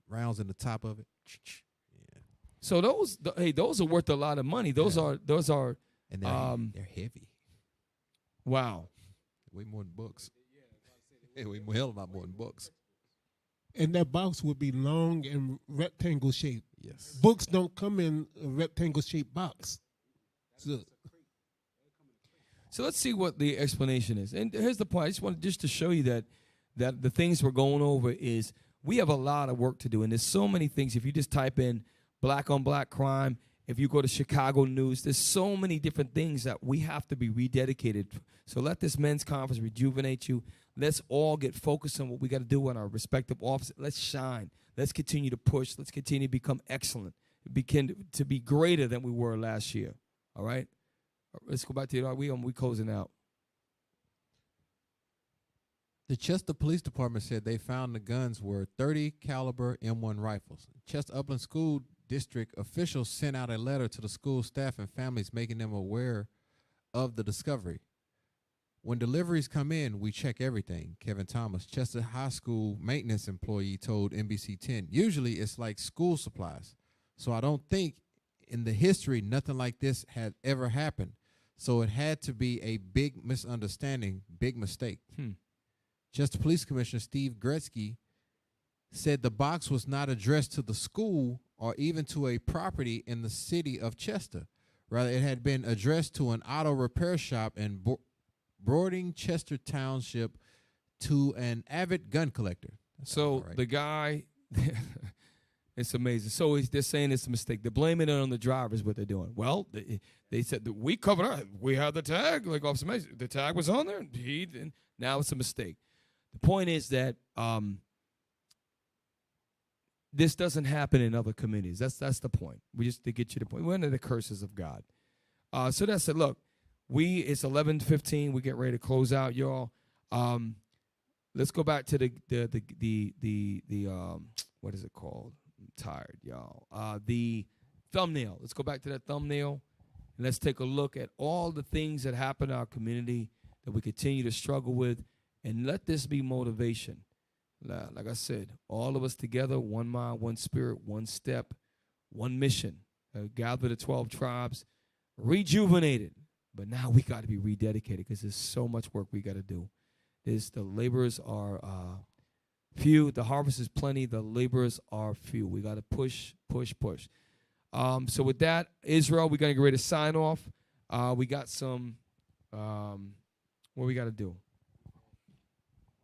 rounds in the top of it. Yeah. So those are worth a lot of money. Those are and they're heavy. Wow. Way more than books. Yeah, way more, hell of a lot more than books. And that box would be long and rectangle shaped. Yes. Books don't come in a rectangle shaped box. So let's see what the explanation is. And here's the point. I just wanted to show you that the things we're going over is we have a lot of work to do. And there's so many things. If you just type in black on black crime, if you go to Chicago News, there's so many different things that we have to be rededicated. So let this men's conference rejuvenate you. Let's all get focused on what we got to do in our respective offices. Let's shine. Let's continue to push. Let's continue to become excellent. Begin to be greater than we were last year. All right? Let's go back to it. We closing out. The Chester Police Department said they found the guns were 30 caliber M1 rifles. Chester Upland School District officials sent out a letter to the school staff and families making them aware of the discovery. When deliveries come in, we check everything, Kevin Thomas, Chester High School maintenance employee, told NBC 10. Usually it's like school supplies. So I don't think in the history nothing like this had ever happened. So it had to be a big misunderstanding, big mistake. Chester Police Commissioner Steve Gretzky said the box was not addressed to the school or even to a property in the city of Chester. Rather, it had been addressed to an auto repair shop in Broading, Chester Township, to an avid gun collector. So the guy, it's amazing. So they're saying it's a mistake. They're blaming it on the driver is what they're doing. Well, they said that we covered it. We had the tag. Like Officer Mason, the tag was on there. And now it's a mistake. The point is that this doesn't happen in other communities. That's the point. We just to get you the point. We're under the curses of God. So that's it. Look, it's 11:15. We get ready to close out, y'all. Let's go back to the what is it called? I'm tired, y'all. The thumbnail. Let's go back to that thumbnail, and let's take a look at all the things that happen in our community that we continue to struggle with, and let this be motivation. Like I said, all of us together, one mind, one spirit, one step, one mission. Gather the 12 tribes, rejuvenated. But now we got to be rededicated because there's so much work we got to do. The laborers are few. The harvest is plenty. The laborers are few. We got to push. So with that, Israel, we're going to get ready to sign off. We got some, what we got to do?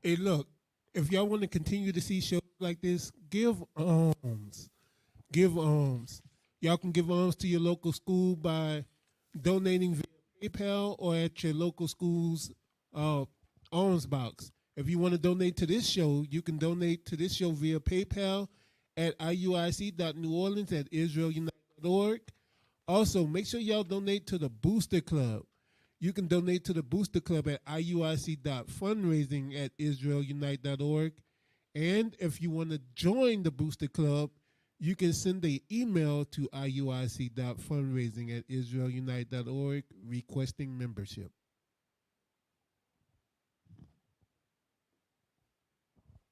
Hey, look, if y'all want to continue to see shows like this, give alms. Give alms. Y'all can give alms to your local school by donating via PayPal or at your local school's alms box. If you want to donate to this show, you can donate to this show via PayPal at iuic.neworleans@israelunited.org. Also, make sure y'all donate to the Booster Club. You can donate to the Booster Club at iuic.fundraising@israelunite.org. And if you want to join the Booster Club, you can send an email to iuic.fundraising@israelunite.org requesting membership.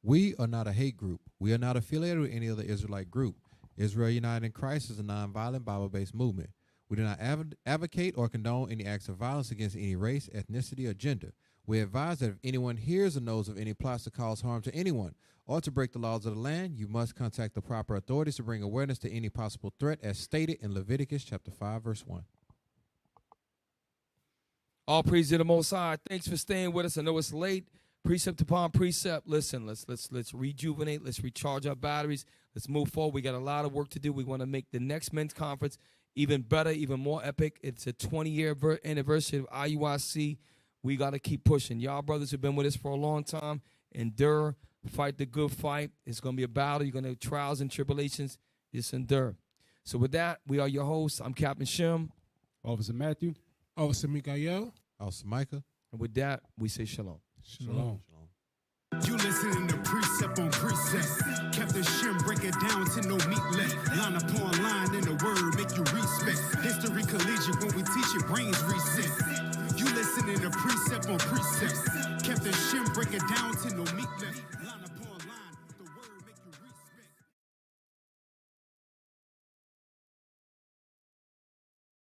We are not a hate group. We are not affiliated with any other Israelite group. Israel United in Christ is a nonviolent Bible-based movement. We do not advocate or condone any acts of violence against any race, ethnicity, or gender. We advise that if anyone hears or knows of any plots to cause harm to anyone or to break the laws of the land, you must contact the proper authorities to bring awareness to any possible threat as stated in Leviticus chapter 5, verse 1. All praise to the Most High. Thanks for staying with us. I know it's late. Precept upon precept. Listen, let's rejuvenate. Let's recharge our batteries. Let's move forward. We got a lot of work to do. We want to make the next men's conference even better, even more epic. It's a 20-year anniversary of IUIC. We got to keep pushing. Y'all brothers have been with us for a long time. Endure. Fight the good fight. It's going to be a battle. You're going to have trials and tribulations. Just endure. So with that, we are your hosts. I'm Captain Shem. Officer Matthew. Officer Mikael. Officer Micah. And with that, we say shalom. Shalom. You listening to Precept on Precept. Captain Shem break it down to no meat left. Line upon line in the word, make you respect. History collegiate when we teach it, brains reset. You listening to Precept on Precept. Captain Shem break it down to no meat left.